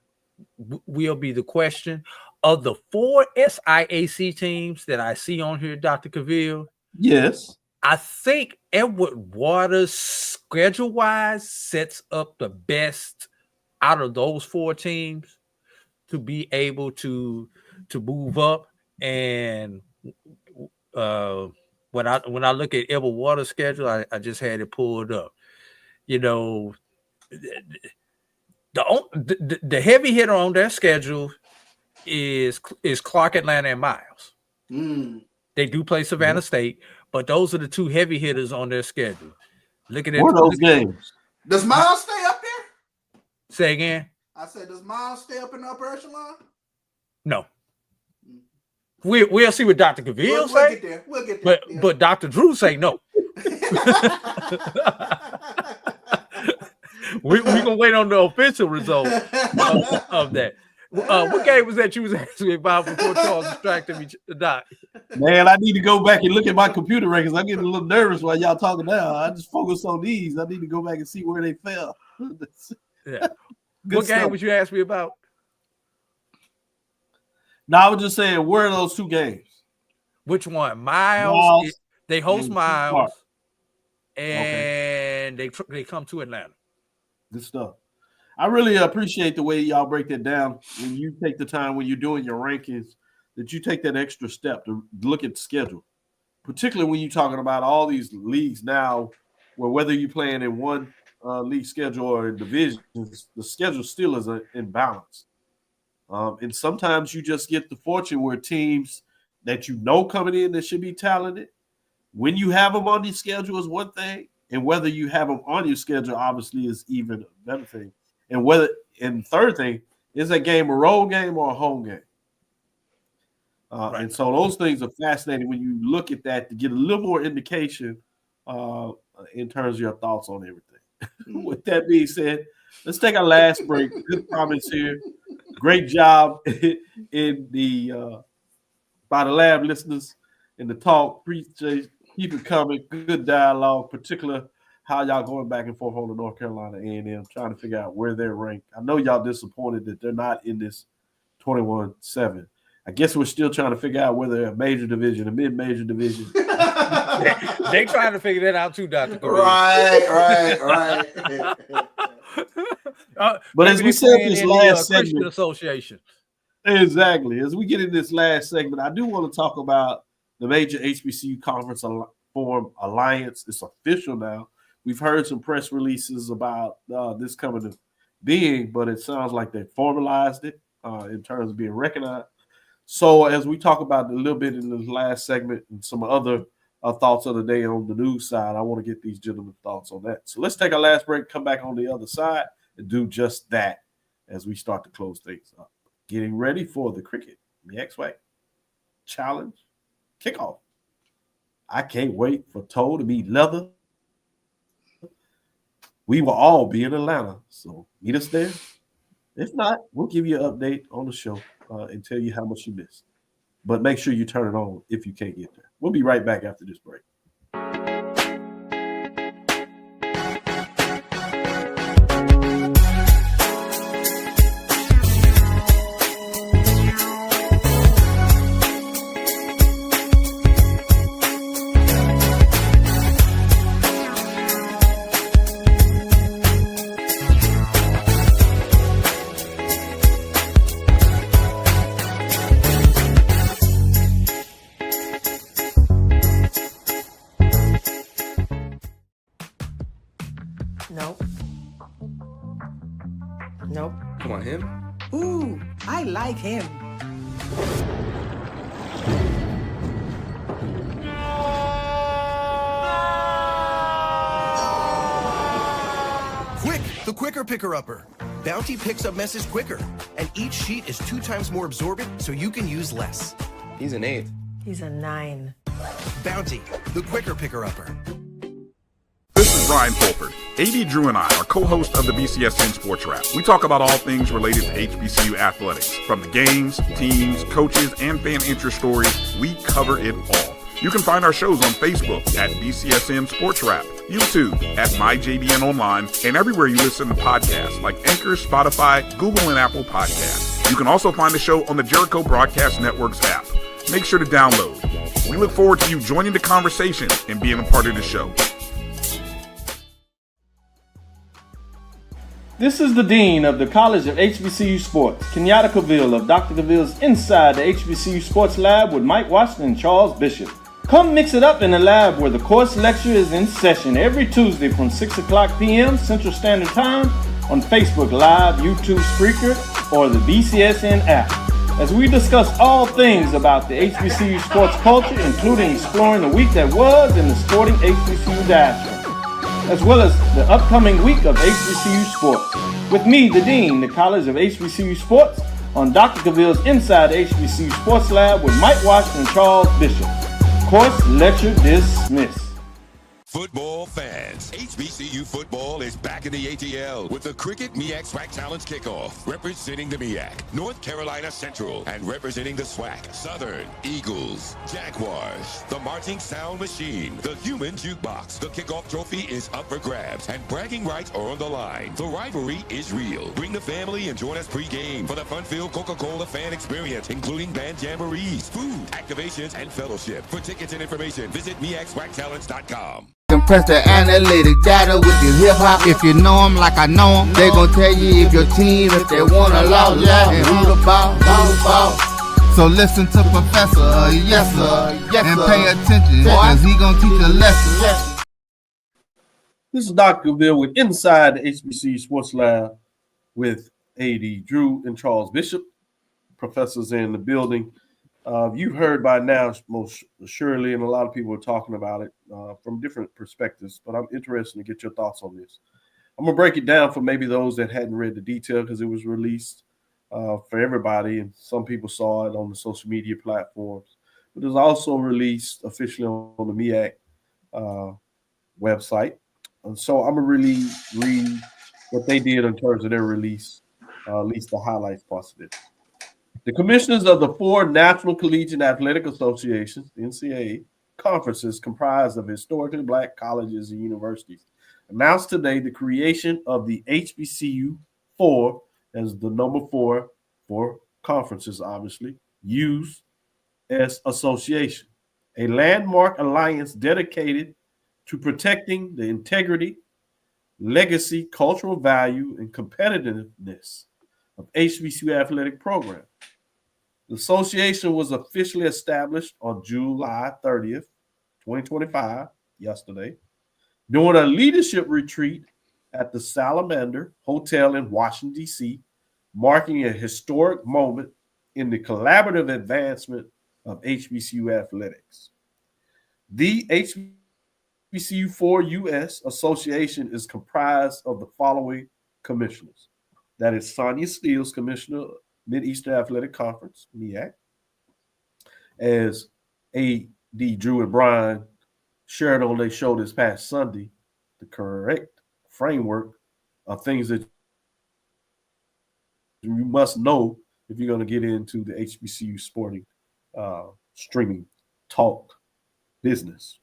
Will be the question. Of the 4 SIAC teams that I see on here, Dr. Cavil, yes, I think Edward Waters, schedule-wise, sets up the best out of those 4 teams to be able to move up. And when I look at Edward Waters' schedule, I just had it pulled up. The heavy hitter on their schedule is Clark Atlanta and Miles. They do play Savannah State, but those are the 2 heavy hitters on their schedule. Look at it. What are those games? Does Miles stay up there? Say again. I said, does Miles stay up in the upper echelon? No. We'll see what Dr. Cavil say. We'll get there. But Dr. Drew say no. We're gonna wait on the official result of that. What game was that you was asking me about before Charles distracted me, Doc? Man, I need to go back and look at my computer records. I'm getting a little nervous while y'all talking now. I just focus on these. I need to go back and see where they fell. Yeah. What stuff. Game was you asking me about? No, I was just saying, where are those 2 games? Which one? Miles. They host Miles, and they come to Atlanta. Good stuff. I really appreciate the way y'all break that down. When you take the time when you're doing your rankings, that you take that extra step to look at the schedule, particularly when you're talking about all these leagues now, where whether you're playing in one league schedule or in divisions, the schedule still is in balance. And sometimes you just get the fortune where teams that coming in that should be talented, when you have them on your schedule is one thing, and whether you have them on your schedule obviously is even a better thing. And the third thing, is that game a road game or a home game? Right. And so those things are fascinating when you look at that to get a little more indication in terms of your thoughts on everything. With that being said, let's take our last break. Good comments here. Great job in the by the lab listeners in the talk. Appreciate keep it coming. Good dialogue, particular how y'all going back and forth on the North Carolina A&M, trying to figure out where they're ranked. I know y'all disappointed that they're not in this 21-7. I guess we're still trying to figure out whether they're a major division, a mid-major division. They trying to figure that out too, Dr. Corey. Right. But as we said this last segment, Association. Exactly. As we get in this last segment, I do want to talk about the major HBCU Conference Forum Alliance. It's official now. We've heard some press releases about this coming to being, but it sounds like they formalized it in terms of being recognized. So as we talk about a little bit in this last segment and some other thoughts of the day on the news side. I want to get these gentlemen's thoughts on that. So let's take our last break, come back on the other side, and do just that as we start to close things up. Getting ready for the Cricket MEAC Challenge kickoff. I can't wait for Toe to meet Leather. We will all be in Atlanta, so meet us there. If not, we'll give you an update on the show and tell you how much you missed. But make sure you turn it on if you can't get there. We'll be right back after this break. Nope. Nope. Come on, him? Ooh, I like him. Quick, the quicker picker-upper. Bounty picks up messes quicker, and each sheet is 2 times more absorbent, so you can use less. He's an 8. He's a 9. Bounty, the quicker picker-upper. This is Brian Fulford. AD Drew and I are co-hosts of the BCSN Sports Wrap. We talk about all things related to HBCU athletics. From the games, teams, coaches, and fan interest stories, we cover it all. You can find our shows on Facebook at BCSN Sports Wrap, YouTube at MyJBN Online, and everywhere you listen to podcasts like Anchor, Spotify, Google, and Apple Podcasts. You can also find the show on the Jericho Broadcast Network's app. Make sure to download. We look forward to you joining the conversation and being a part of the show. This is the Dean of the College of HBCU Sports, Kenyatta Cavil of Dr. Cavil's Inside the HBCU Sports Lab with Mike Washington and Charles Bishop. Come mix it up in the lab where the course lecture is in session every Tuesday from 6 o'clock p.m. Central Standard Time on Facebook Live, YouTube Spreaker, or the BCSN app, as we discuss all things about the HBCU sports culture, including exploring the week that was in the sporting HBCU diaspora, as well as the upcoming week of HBCU sports. With me, the Dean, the College of HBCU Sports, on Dr. Cavil's Inside the HBCU Sports Lab with Mike Washington and Charles Bishop. Course lecture dismissed. Football fans, HBCU football is back in the ATL with the Cricket MEAC SWAC Challenge Kickoff. Representing the MEAC, North Carolina Central, and representing the SWAC, Southern, Eagles, Jaguars, the Marching Sound Machine, the Human Jukebox. The kickoff trophy is up for grabs, and bragging rights are on the line. The rivalry is real. Bring the family and join us pre-game for the fun-filled Coca-Cola fan experience, including band jamborees, food, activations, and fellowship. For tickets and information, visit MEACSWACChallenge.com. Compress the analytic data with your hip hop. If you know them like I know them, they gon' tell you if your team, if they wanna lose, and who the ball. So listen to Professor, yes sir, and pay attention, cause he gon' teach a lesson. This is Dr. Cavil with Inside the HBCU Sports Lab with AD Drew and Charles Bishop, professors in the building. You've heard by now, most surely, and a lot of people are talking about it from different perspectives, but I'm interested to get your thoughts on this. I'm going to break it down for maybe those that hadn't read the detail because it was released for everybody, and some people saw it on the social media platforms. But it was also released officially on the MEAC website. And so I'm going to really read what they did in terms of their release, at least the highlights parts of it. The commissioners of the 4 National Collegiate Athletic Associations, NCAA, conferences comprised of historically black colleges and universities announced today the creation of the HBCU 4, as the number 4 for conferences, obviously, used as association, a landmark alliance dedicated to protecting the integrity, legacy, cultural value, and competitiveness of HBCU athletic program. The association was officially established on July 30th, 2025, yesterday, during a leadership retreat at the Salamander Hotel in Washington, D.C., marking a historic moment in the collaborative advancement of HBCU athletics. The HBCU4US Association is comprised of the following commissioners. That is Sonia Steele, Commissioner, Mid-Eastern Athletic Conference, MEAC. As A.D. Drew and Brian shared on their show this past Sunday, the correct framework of things that you must know if you're going to get into the HBCU sporting streaming talk business.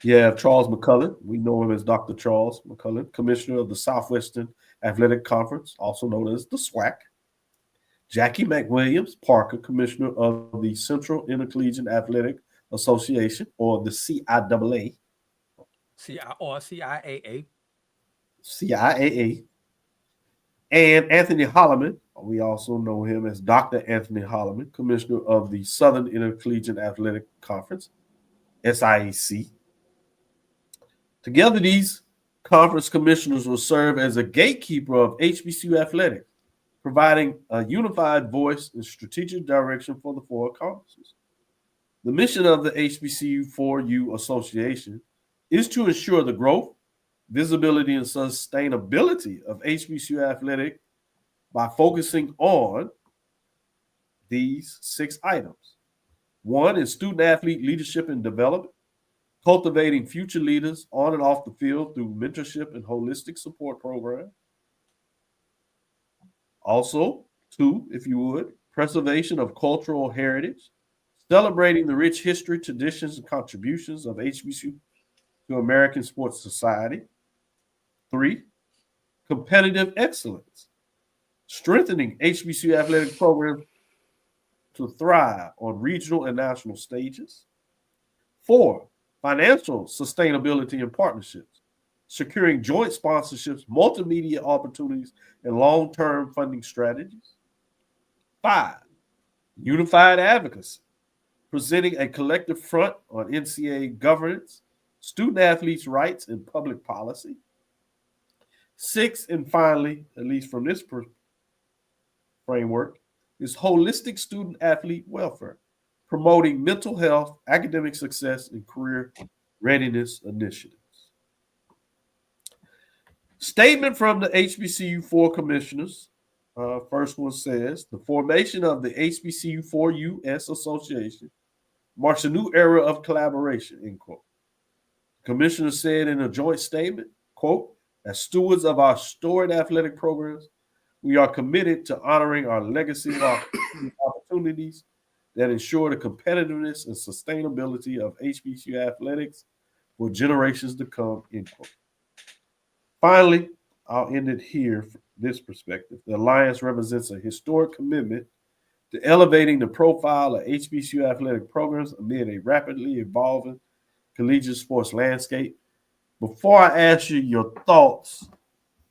You have Charles McCullen. We know him as Dr. Charles McCullen, Commissioner of the Southwestern Athletic Conference, also known as the SWAC. Jackie McWilliams Parker, Commissioner of the Central Intercollegiate Athletic Association, or the CIAA. CIAA. CIAA. And Anthony Holloman, we also know him as Dr. Anthony Holloman, Commissioner of the Southern Intercollegiate Athletic Conference, SIAC. Together, these conference commissioners will serve as a gatekeeper of HBCU athletics, providing a unified voice and strategic direction for the four conferences. The mission of the HBCU4U Association is to ensure the growth, visibility, and sustainability of HBCU athletic by focusing on these 6 items. 1 is student athlete leadership and development, cultivating future leaders on and off the field through mentorship and holistic support programs. Also, 2, if you would, preservation of cultural heritage, celebrating the rich history, traditions, and contributions of HBCU to American sports society. 3, competitive excellence, strengthening HBCU athletic programs to thrive on regional and national stages. 4, financial sustainability and partnerships, securing joint sponsorships, multimedia opportunities, and long-term funding strategies. 5, unified advocacy, presenting a collective front on NCAA governance, student athletes' rights, and public policy. 6, and finally, at least from this framework, is holistic student athlete welfare, promoting mental health, academic success, and career readiness initiatives. Statement from the HBCU4 commissioners. First one says, the formation of the HBCU4US Association marks a new era of collaboration, end quote. The commissioner said in a joint statement, quote, as stewards of our storied athletic programs, we are committed to honoring our legacy of opportunities that ensure the competitiveness and sustainability of HBCU athletics for generations to come, end quote. Finally, I'll end it here from this perspective. The Alliance represents a historic commitment to elevating the profile of HBCU athletic programs amid a rapidly evolving collegiate sports landscape. Before I ask you your thoughts,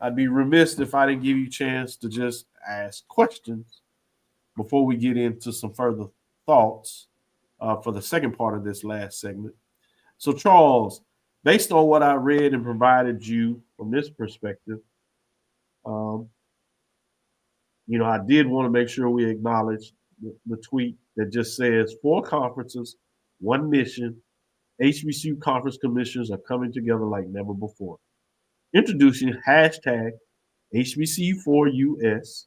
I'd be remiss if I didn't give you a chance to just ask questions before we get into some further thoughts for the second part of this last segment. So, Charles, based on what I read and provided you from this perspective, I did want to make sure we acknowledge the tweet that just says 4 conferences, 1 mission. HBCU conference commissioners are coming together like never before. Introducing hashtag HBCU4US,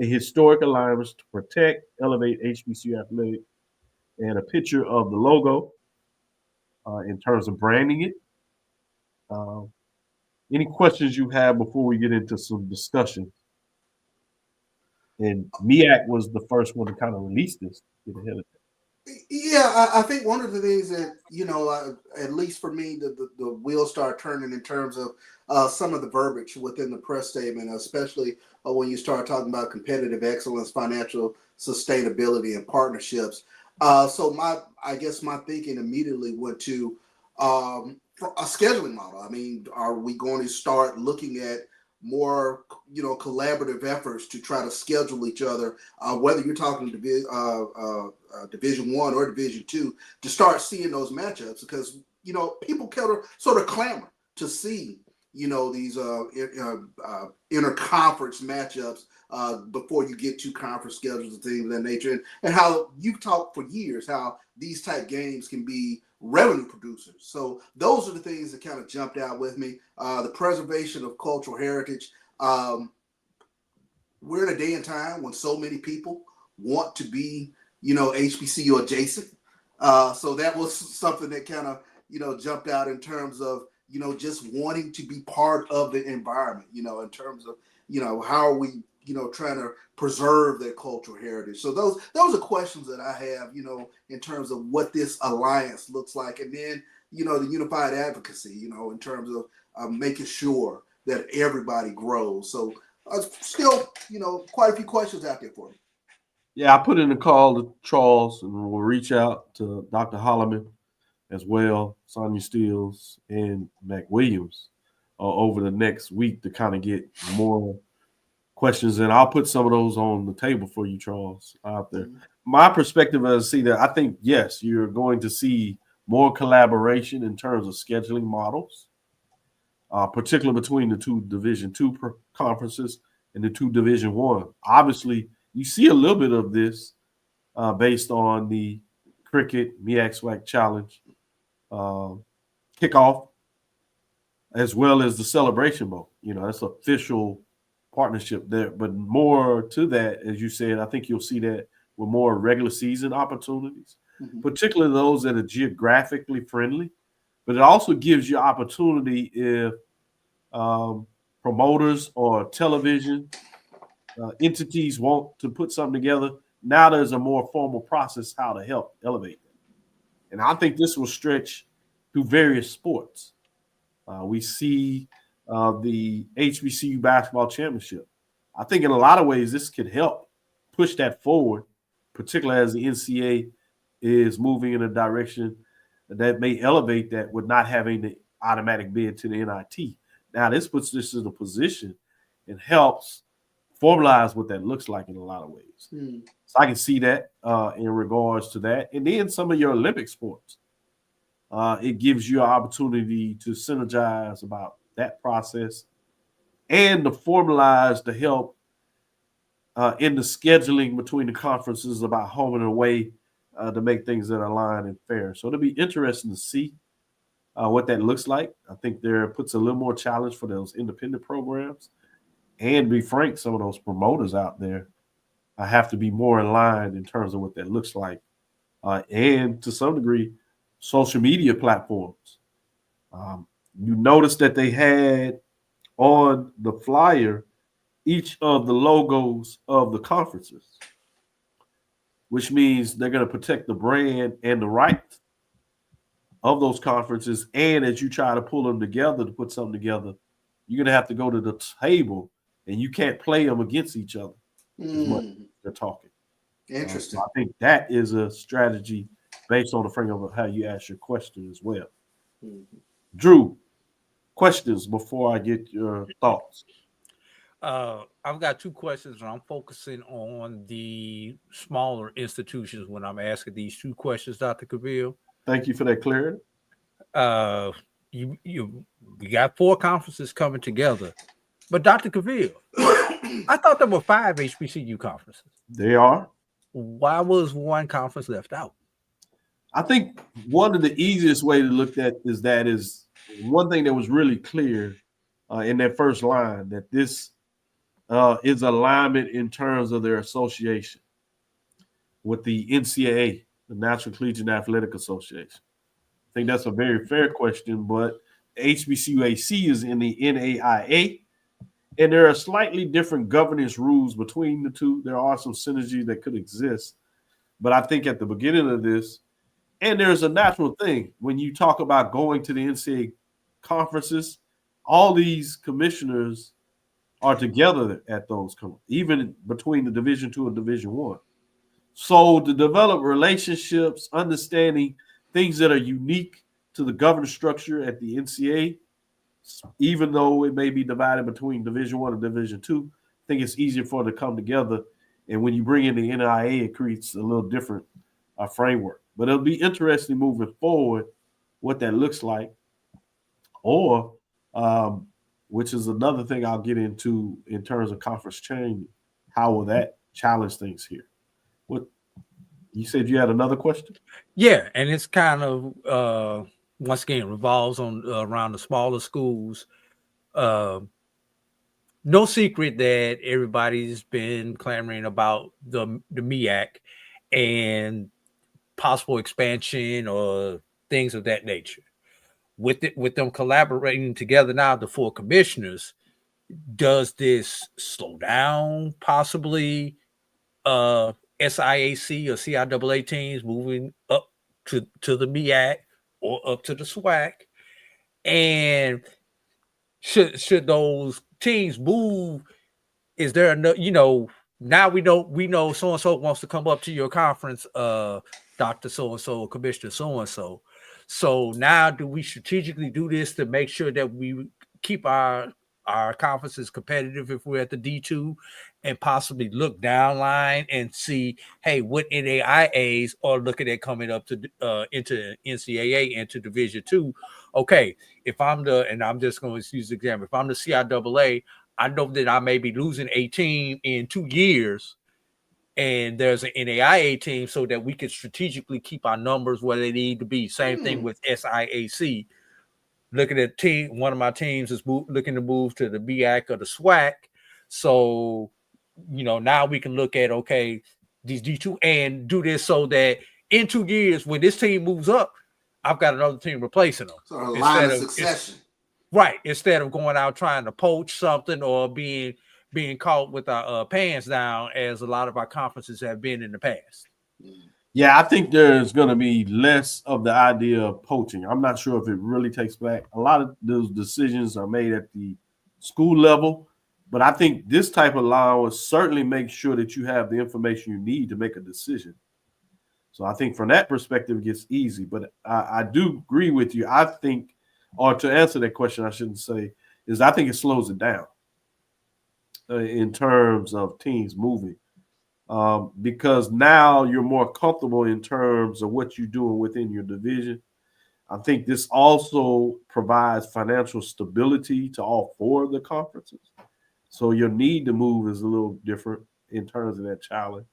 a historic alliance to protect, elevate HBCU athletics, and a picture of the logo in terms of branding it. Any questions you have before we get into some discussion? And MEAC was the first one to kind of release this, get ahead of it. Yeah, I think one of the things that, at least for me, the wheels start turning in terms of some of the verbiage within the press statement, especially when you start talking about competitive excellence, financial sustainability, and partnerships. So I guess my thinking immediately went to a scheduling model. I mean, are we going to start looking at more, collaborative efforts to try to schedule each other, whether you're talking Division I or Division II, to start seeing those matchups? Because, people sort of clamor to see, these interconference matchups before you get to conference schedules and things of that nature. And how you've talked for years how these type games can be revenue producers. So those are the things that kind of jumped out with me. The preservation of cultural heritage. We're in a day and time when so many people want to be, HBCU adjacent. So that was something that kind of, jumped out in terms of, just wanting to be part of the environment, in terms of, how are we, trying to preserve their cultural heritage. So those are questions that I have, in terms of what this alliance looks like. And then, the unified advocacy, in terms of making sure that everybody grows. So still, quite a few questions out there for me. Yeah, I put in a call to Charles, and we'll reach out to Dr. Holloman as well, Sonia Steele, and Mac Williams over the next week to kind of get more questions. And I'll put some of those on the table for you, Charles, out there. Mm-hmm. My perspective is see that I think, yes, you're going to see more collaboration in terms of scheduling models, particularly between the two Division II conferences and the two Division I. Obviously, you see a little bit of this based on the Cricket MEAC SWAC Challenge kickoff, as well as the Celebration Bowl. That's official partnership there. But more to that, as you said, I think you'll see that with more regular season opportunities, particularly those that are geographically friendly. But it also gives you opportunity if promoters or television entities want to put something together. Now there's a more formal process how to help elevate them. And I think this will stretch through various sports. We see the HBCU basketball championship. I think in a lot of ways this could help push that forward, particularly as the NCAA is moving in a direction that may elevate that with not having the automatic bid to the NIT. Now this puts this in a position and helps formalize what that looks like in a lot of ways. So I can see that in regards to that. And then some of your Olympic sports. It gives you an opportunity to synergize about that process and to formalize the help in the scheduling between the conferences about home and away to make things that are aligned and fair. So it'll be interesting to see what that looks like. I think there puts a little more challenge for those independent programs. And to be frank, some of those promoters out there have to be more in line in terms of what that looks like. And to some degree, social media platforms. You notice that they had on the flyer each of the logos of the conferences, which means they're going to protect the brand and the rights of those conferences. And as you try to pull them together to put something together, you're going to have to go to the table and you can't play them against each other as much as they're talking. Interesting. So I think that is a strategy based on the framework of how you ask your question as well. Drew, questions before I get your thoughts? I've got two questions, and I'm focusing on the smaller institutions when I'm asking these two questions, Dr. Cavil. Thank you for that clarity. We got 4 conferences coming together, but Dr. Cavil, I thought there were 5 HBCU conferences. They are. Why was one conference left out? I think one of the easiest way to look at is one thing that was really clear in that first line, that this is alignment in terms of their association with the NCAA, the National Collegiate Athletic Association. I think that's a very fair question, but HBCUAC is in the NAIA, and there are slightly different governance rules between the two. There are some synergy that could exist, but I think at the beginning of this, and there's a natural thing when you talk about going to the NCAA conferences, all these commissioners are together at those, even between the Division II and Division I. So to develop relationships, understanding things that are unique to the governance structure at the NCAA, even though it may be divided between Division I and Division II, I think it's easier for it to come together. And when you bring in the NIA, it creates a little different framework. But it'll be interesting moving forward what that looks like, or which is another thing I'll get into in terms of conference change. How will that challenge things here? What You said you had another question? Yeah, and it's kind of once again revolves on around the smaller schools. No secret that everybody's been clamoring about the MEAC and possible expansion or things of that nature. With them collaborating together now, the four commissioners, does this slow down possibly SIAC or CIAA teams moving up to the MEAC or up to the SWAC? And should those teams move? Is there enough? Now we know so and so wants to come up to your conference, Dr. So and so, Commissioner so and so. So now, do we strategically do this to make sure that we keep our conferences competitive if we're at the D2, and possibly look down line and see, hey, what NAIAs are looking at coming up to into NCAA into Division II? Okay, if I'm and I'm just going to use the example, if I'm the CIAA, I know that I may be losing a team in 2 years, and there's an NAIA team, so that we can strategically keep our numbers where they need to be. Same thing with SIAC. Looking at team, one of my teams is looking to move to the MEAC or the SWAC. So, now we can look at, okay, these D2 and do this so that in 2 years, when this team moves up, I've got another team replacing them. So a line of succession. Right. Instead of going out trying to poach something or being caught with our pants down, as a lot of our conferences have been in the past. Yeah, I think there's going to be less of the idea of poaching. I'm not sure if it really takes back. A lot of those decisions are made at the school level, but I think this type of allowance certainly makes sure that you have the information you need to make a decision. So I think from that perspective, it gets easy. But I do agree with you. I think, or to answer that question, I shouldn't say, is I think it slows it down in terms of teams moving. Because now you're more comfortable in terms of what you're doing within your division. I think this also provides financial stability to all four of the conferences. So your need to move is a little different in terms of that challenge,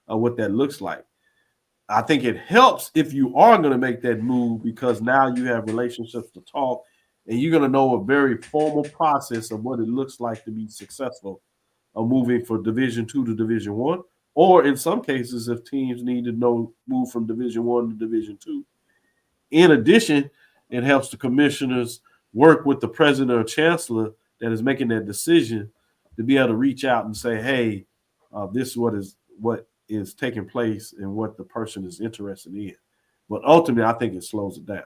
what that looks like. I think it helps if you are going to make that move, because now you have relationships to talk, and you're going to know a very formal process of what it looks like to be successful of moving from Division II to Division I. Or in some cases, if teams need to move from Division I to Division II. In addition, it helps the commissioners work with the president or chancellor that is making that decision to be able to reach out and say, hey, this is what is taking place and what the person is interested in. But ultimately, I think it slows it down.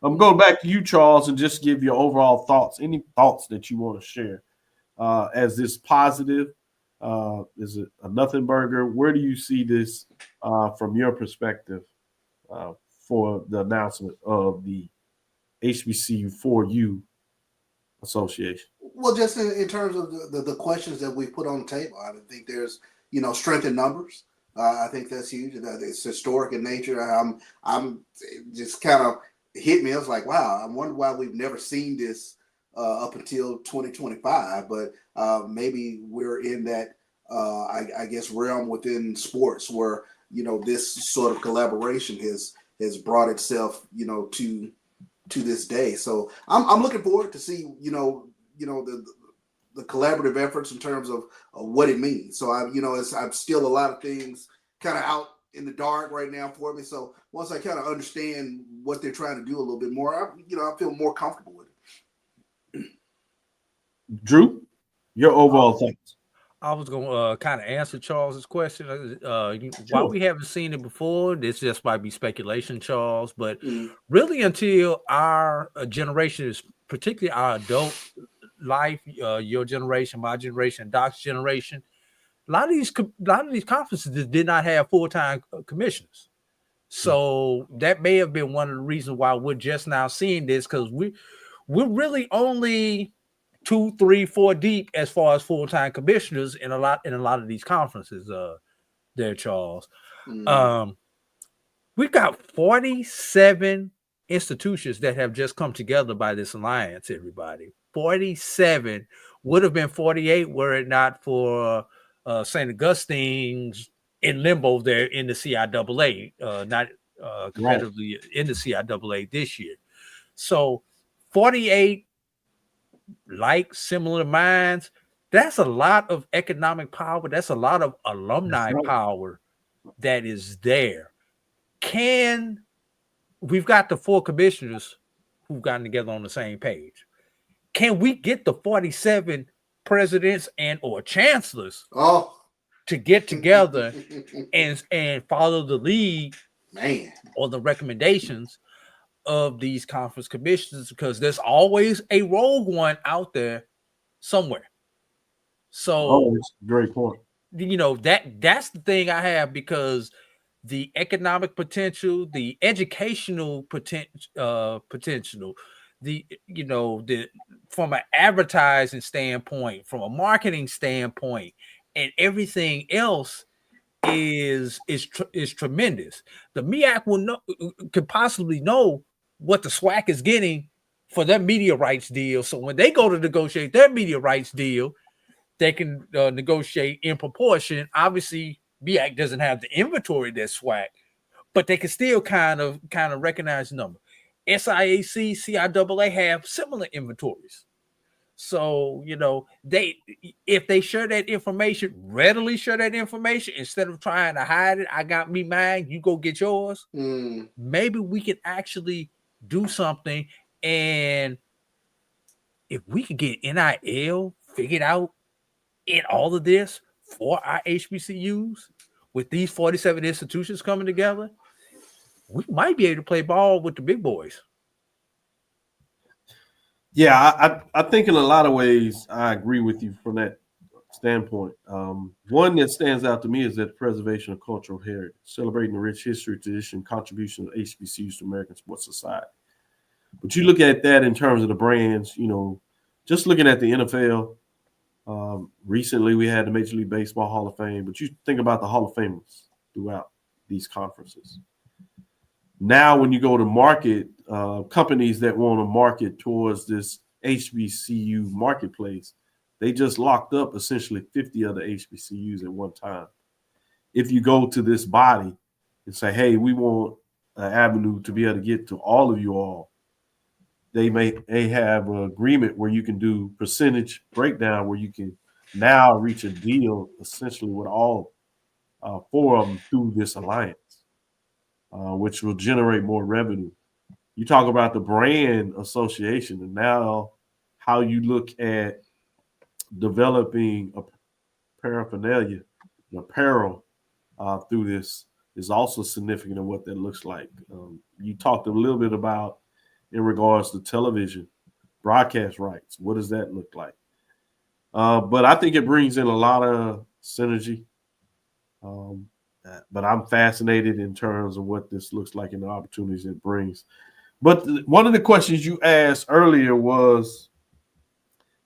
I'm going back to you, Charles, and just give your overall thoughts. Any thoughts that you want to share as this positive? Is it a nothing burger? Where do you see this from your perspective for the announcement of the HBCU 4U Association? Well, just in terms of the questions that we put on the table, I think there's strength in numbers. I think that's huge. It's historic in nature. I'm just kind of hit me. I was like, wow, I wonder why we've never seen this up until 2025. But maybe we're in that, I guess, realm within sports where this sort of collaboration has brought itself to this day. So I'm looking forward to see the collaborative efforts in terms of what it means. So I'm still a lot of things kind of out in the dark right now for me. So once I kind of understand what they're trying to do a little bit more, I feel more comfortable with it. Drew, your overall thoughts? I was going to kind of answer Charles's question. Why we haven't seen it before, this just might be speculation, Charles, but really until our generation, is particularly our adult life, your generation, my generation, Doc's generation, a lot of these conferences did not have full-time commissioners. So that may have been one of the reasons why we're just now seeing this, because we're really only 2, 3, 4 deep as far as full-time commissioners in a lot of these conferences there, Charles. We've got 47 institutions that have just come together by this alliance, everybody. 47. Would have been 48 were it not for St. Augustine's in limbo there in the CIAA, not competitively in the CIAA this year. So 48 like similar minds, that's a lot of economic power. That's a lot of alumni power that is there. We've got the 4 commissioners who've gotten together on the same page. Can we get the 47 presidents and or chancellors to get together and follow the lead or the recommendations of these conference commissioners? Because there's always a rogue one out there somewhere. So great point. That's the thing I have, because the economic potential, the educational potential, the from an advertising standpoint, from a marketing standpoint, and everything else is tremendous. The MEAC could possibly know what the SWAC is getting for their media rights deal. So when they go to negotiate their media rights deal, they can negotiate in proportion. Obviously, MEAC doesn't have the inventory that SWAC, but they can still kind of recognize the number. SIAC, CIAA have similar inventories. So, if they share that information, readily share that information instead of trying to hide it, I got me mine, you go get yours. Maybe we can actually do something. And if we could get NIL figured out in all of this for our HBCUs, with these 47 institutions coming together, we might be able to play ball with the big boys. Yeah, I think in a lot of ways I agree with you from that standpoint. One that stands out to me is that preservation of cultural heritage, celebrating the rich history, tradition, contribution of HBCUs to American sports society. But you look at that in terms of the brands, just looking at the NFL. Recently, we had the Major League Baseball Hall of Fame, but you think about the Hall of Famers throughout these conferences. Now, when you go to market, companies that want to market towards this HBCU marketplace, they just locked up essentially 50 other HBCUs at one time. If you go to this body and say, hey, we want an avenue to be able to get to all of you all, they have an agreement where you can do percentage breakdown, where you can now reach a deal essentially with all 4 of them through this alliance, which will generate more revenue. You talk about the brand association, and now how you look at developing a paraphernalia, apparel through this is also significant in what that looks like. You talked a little bit about in regards to television broadcast rights. What does that look like? But I think it brings in a lot of synergy. But I'm fascinated in terms of what this looks like and the opportunities it brings. But one of the questions you asked earlier was,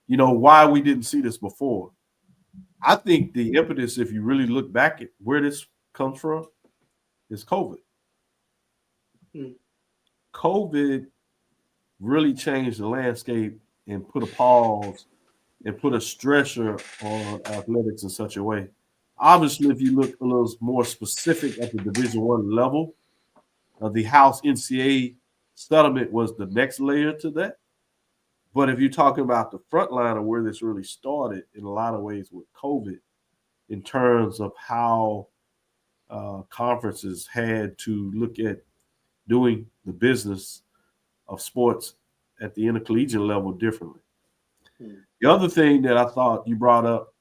why we didn't see this before. I think the impetus, if you really look back at where this comes from, is COVID. COVID really changed the landscape and put a pause and put a stressor on athletics in such a way. Obviously, if you look a little more specific at the Division I level, the House NCAA settlement was the next layer to that. But if you're talking about the front line of where this really started in a lot of ways with COVID, in terms of how conferences had to look at doing the business of sports at the intercollegiate level differently. The other thing that I thought you brought up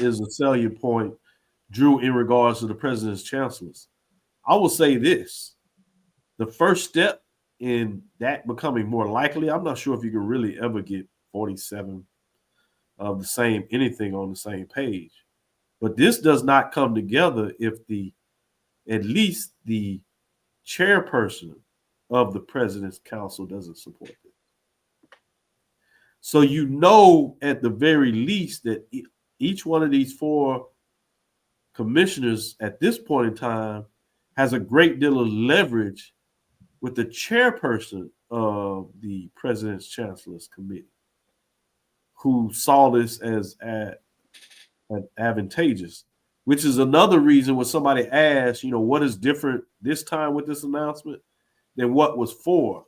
is a salient point, Drew, in regards to the president's chancellors. I will say this. The first step in that becoming more likely, I'm not sure if you can really ever get 47 of the same, anything on the same page. But this does not come together if at least the chairperson of the president's council doesn't support it. So at the very least that each one of these 4 commissioners at this point in time has a great deal of leverage with the chairperson of the president's chancellor's committee, who saw this as advantageous. which is another reason when somebody asks, what is different this time with this announcement than what was for.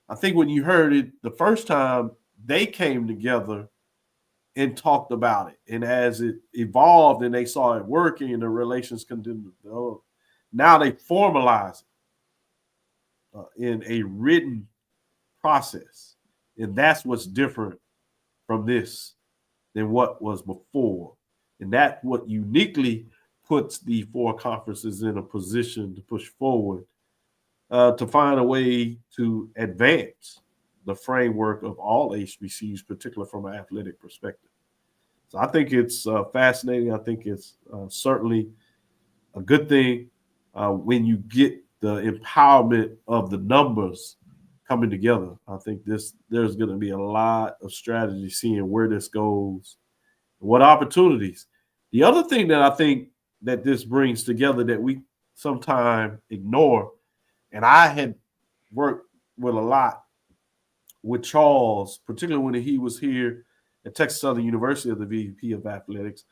I think when you heard it the first time, they came together and talked about it. And as it evolved and they saw it working and the relations continued to develop, now they formalize it in a written process. And that's what's different from this than what was before. And that's what uniquely puts the four conferences in a position to push forward to find a way to advance the framework of all HBCUs, particularly from an athletic perspective. So I think it's fascinating. I think it's certainly a good thing when you get the empowerment of the numbers coming together. I think there's going to be a lot of strategy seeing where this goes, what opportunities. The other thing that I think that this brings together that we sometimes ignore, and I had worked with a lot with Charles, particularly when he was here at Texas Southern University as the VP of Athletics,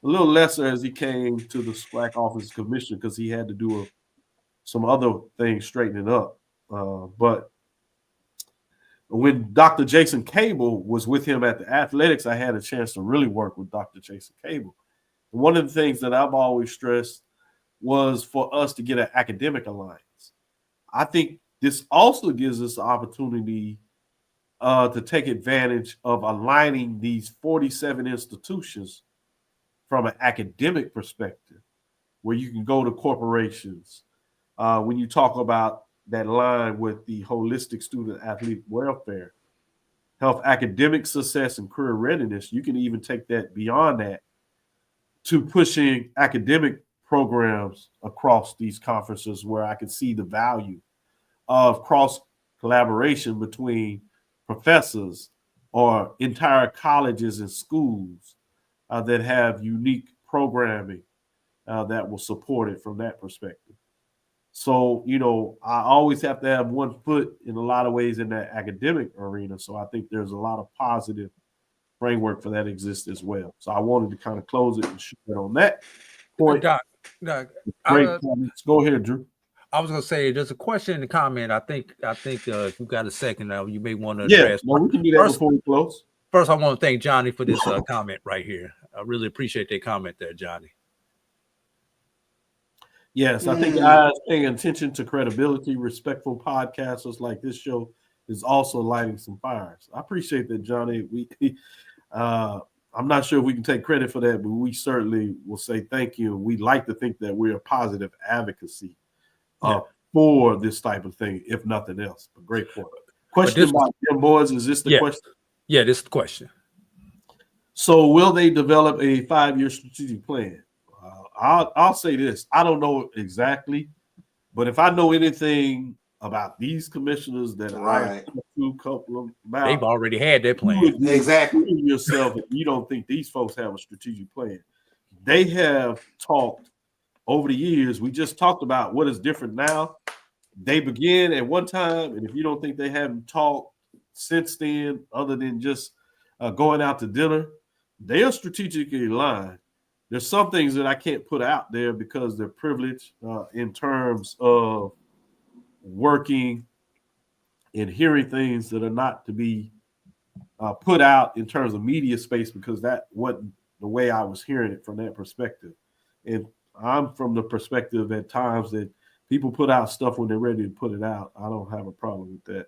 a little lesser as he came to the SWAC office commission because he had to do some other things straightening up. But when Dr. Jason Cable was with him at the athletics, I had a chance to really work with Dr. Jason Cable. And one of the things that I've always stressed was for us to get an academic alliance. I think this also gives us the opportunity to take advantage of aligning these 47 institutions from an academic perspective, where you can go to corporations. When you talk about that line with the holistic student athlete welfare, health, academic success, and career readiness, you can even take that beyond that to pushing academic programs across these conferences, where I can see the value of cross collaboration between professors or entire colleges and schools that have unique programming that will support it from that perspective. So, I always have to have one foot in a lot of ways in that academic arena. So I think there's a lot of positive framework for that exists as well. So I wanted to kind of close it and shoot it on that point. Doc, Great comments. Go ahead, Drew. I was gonna say there's a question in the comment. I think if you got a second now, you may want to address. Yeah, we can do that before we close. First, I want to thank Johnny for this comment right here. I really appreciate that comment there, Johnny. Yes, I think guys paying attention to credibility, respectful podcasters like this show is also lighting some fires. I appreciate that, Johnny. I'm not sure if we can take credit for that, but we certainly will say thank you. We'd like to think that we're a positive advocacy for this type of thing, if nothing else. But great point. Question about them boys, is this the question? Yeah, this is the question. So will they develop a 5-year strategic plan? I'll say this. I don't know exactly, but if I know anything about these commissioners that I talked to a couple of about, they've already had their plan. Exactly. Yourself, you don't think these folks have a strategic plan. They have talked over the years. We just talked about what is different now. They began at one time, and if you don't think they haven't talked since then, other than just going out to dinner, they are strategically aligned. There's some things that I can't put out there because they're privileged in terms of working and hearing things that are not to be put out in terms of media space, because that wasn't the way I was hearing it from that perspective. And I'm from the perspective at times that people put out stuff when they're ready to put it out. I don't have a problem with that.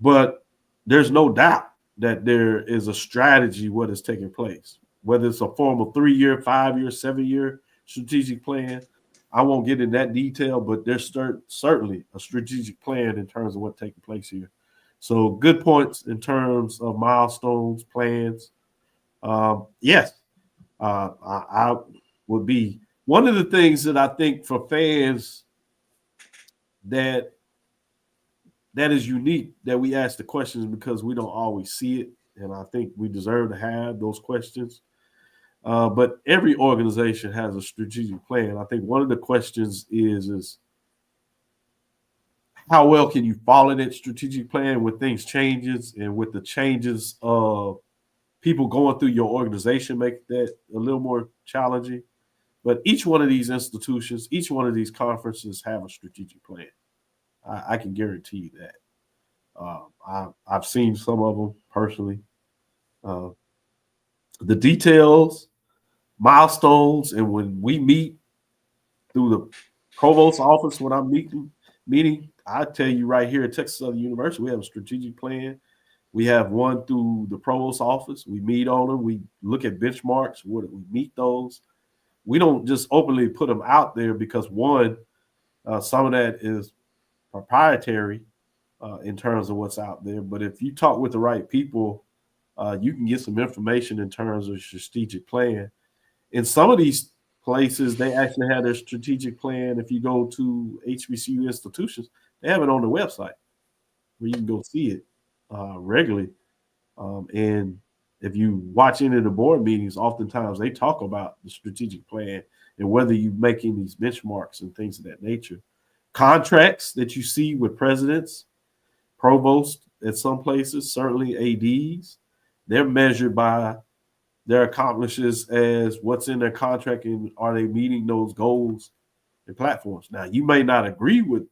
But there's no doubt that there is a strategy what is taking place, whether it's a formal 3-year, 5-year, 7-year strategic plan. I won't get in that detail, but there's certainly a strategic plan in terms of what's taking place here. So good points in terms of milestones, plans. Yes, I would be one of the things that I think for fans that is unique that we ask the questions, because we don't always see it. And I think we deserve to have those questions. But every organization has a strategic plan. I think one of the questions is how well can you follow that strategic plan when things changes, and with the changes of people going through your organization make that a little more challenging. But each one of these institutions, each one of these conferences have a strategic plan. I can guarantee you that. I've seen some of them personally. The details, milestones, and when we meet through the provost's office, when I'm meeting, I tell you right here at Texas Southern University, we have a strategic plan. We have one through the provost's office. We meet on them. We look at benchmarks. We meet those. We don't just openly put them out there because one, some of that is proprietary in terms of what's out there. But if you talk with the right people, you can get some information in terms of strategic plan. In some of these places, they actually have their strategic plan. If you go to HBCU institutions, they have it on the website where you can go see it regularly. And if you watch any of the board meetings, oftentimes they talk about the strategic plan and whether you're making these benchmarks and things of that nature. Contracts that you see with presidents, provosts at some places, certainly ADs, they're measured by their accomplishments as what's in their contract and are they meeting those goals and platforms. Now, you may not agree with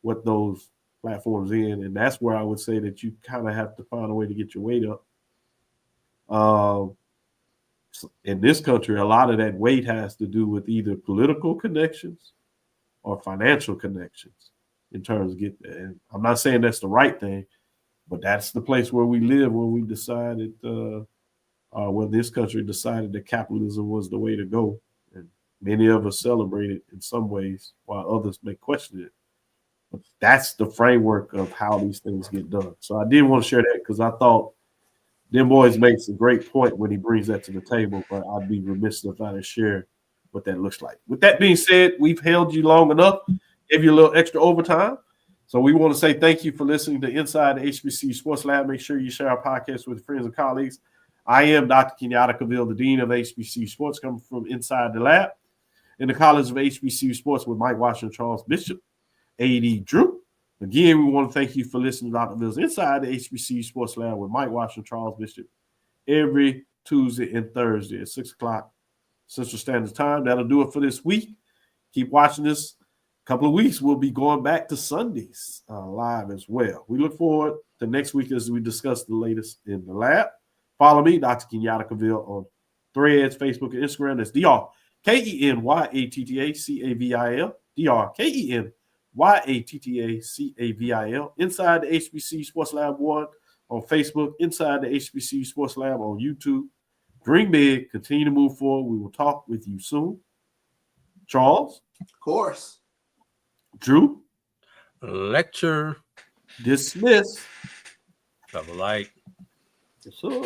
what those platforms in, and that's where I would say that you kind of have to find a way to get your weight up. In this country, a lot of that weight has to do with either political connections or financial connections in terms of get there. And I'm not saying that's the right thing, but that's the place where we live when we decided, when this country decided that capitalism was the way to go. And many of us celebrate it in some ways while others may question it. But that's the framework of how these things get done. So I did want to share that because I thought them boys makes a great point when he brings that to the table, but I'd be remiss if I didn't share what that looks like. With that being said, we've held you long enough, gave you a little extra overtime. So we want to say thank you for listening to Inside the HBCU Sports Lab. Make sure you share our podcast with friends and colleagues. I am Dr. Kenyatta Cavil, the Dean of HBCU Sports, coming from Inside the Lab in the College of HBCU Sports with Mike Washington, Charles Bishop, AD Drew. Again, we want to thank you for listening to Dr. Cavill's Inside the HBCU Sports Lab with Mike Washington, Charles Bishop, every Tuesday and Thursday at 6 o'clock Central Standard Time. That'll do it for this week. Keep watching this. Couple of weeks, we'll be going back to Sundays live as well. We look forward to next week as we discuss the latest in the lab. Follow me, Dr. Kenyatta Cavil, on Threads, Facebook, and Instagram. That's DrKenyattaCavil, DrKenyattaCavil. Inside the HBCU Sports Lab 1 on Facebook, Inside the HBCU Sports Lab on YouTube. Dream big, continue to move forward. We will talk with you soon. Charles? Of course. Drew? Lecture. Dismiss. Double light. Yes, sir.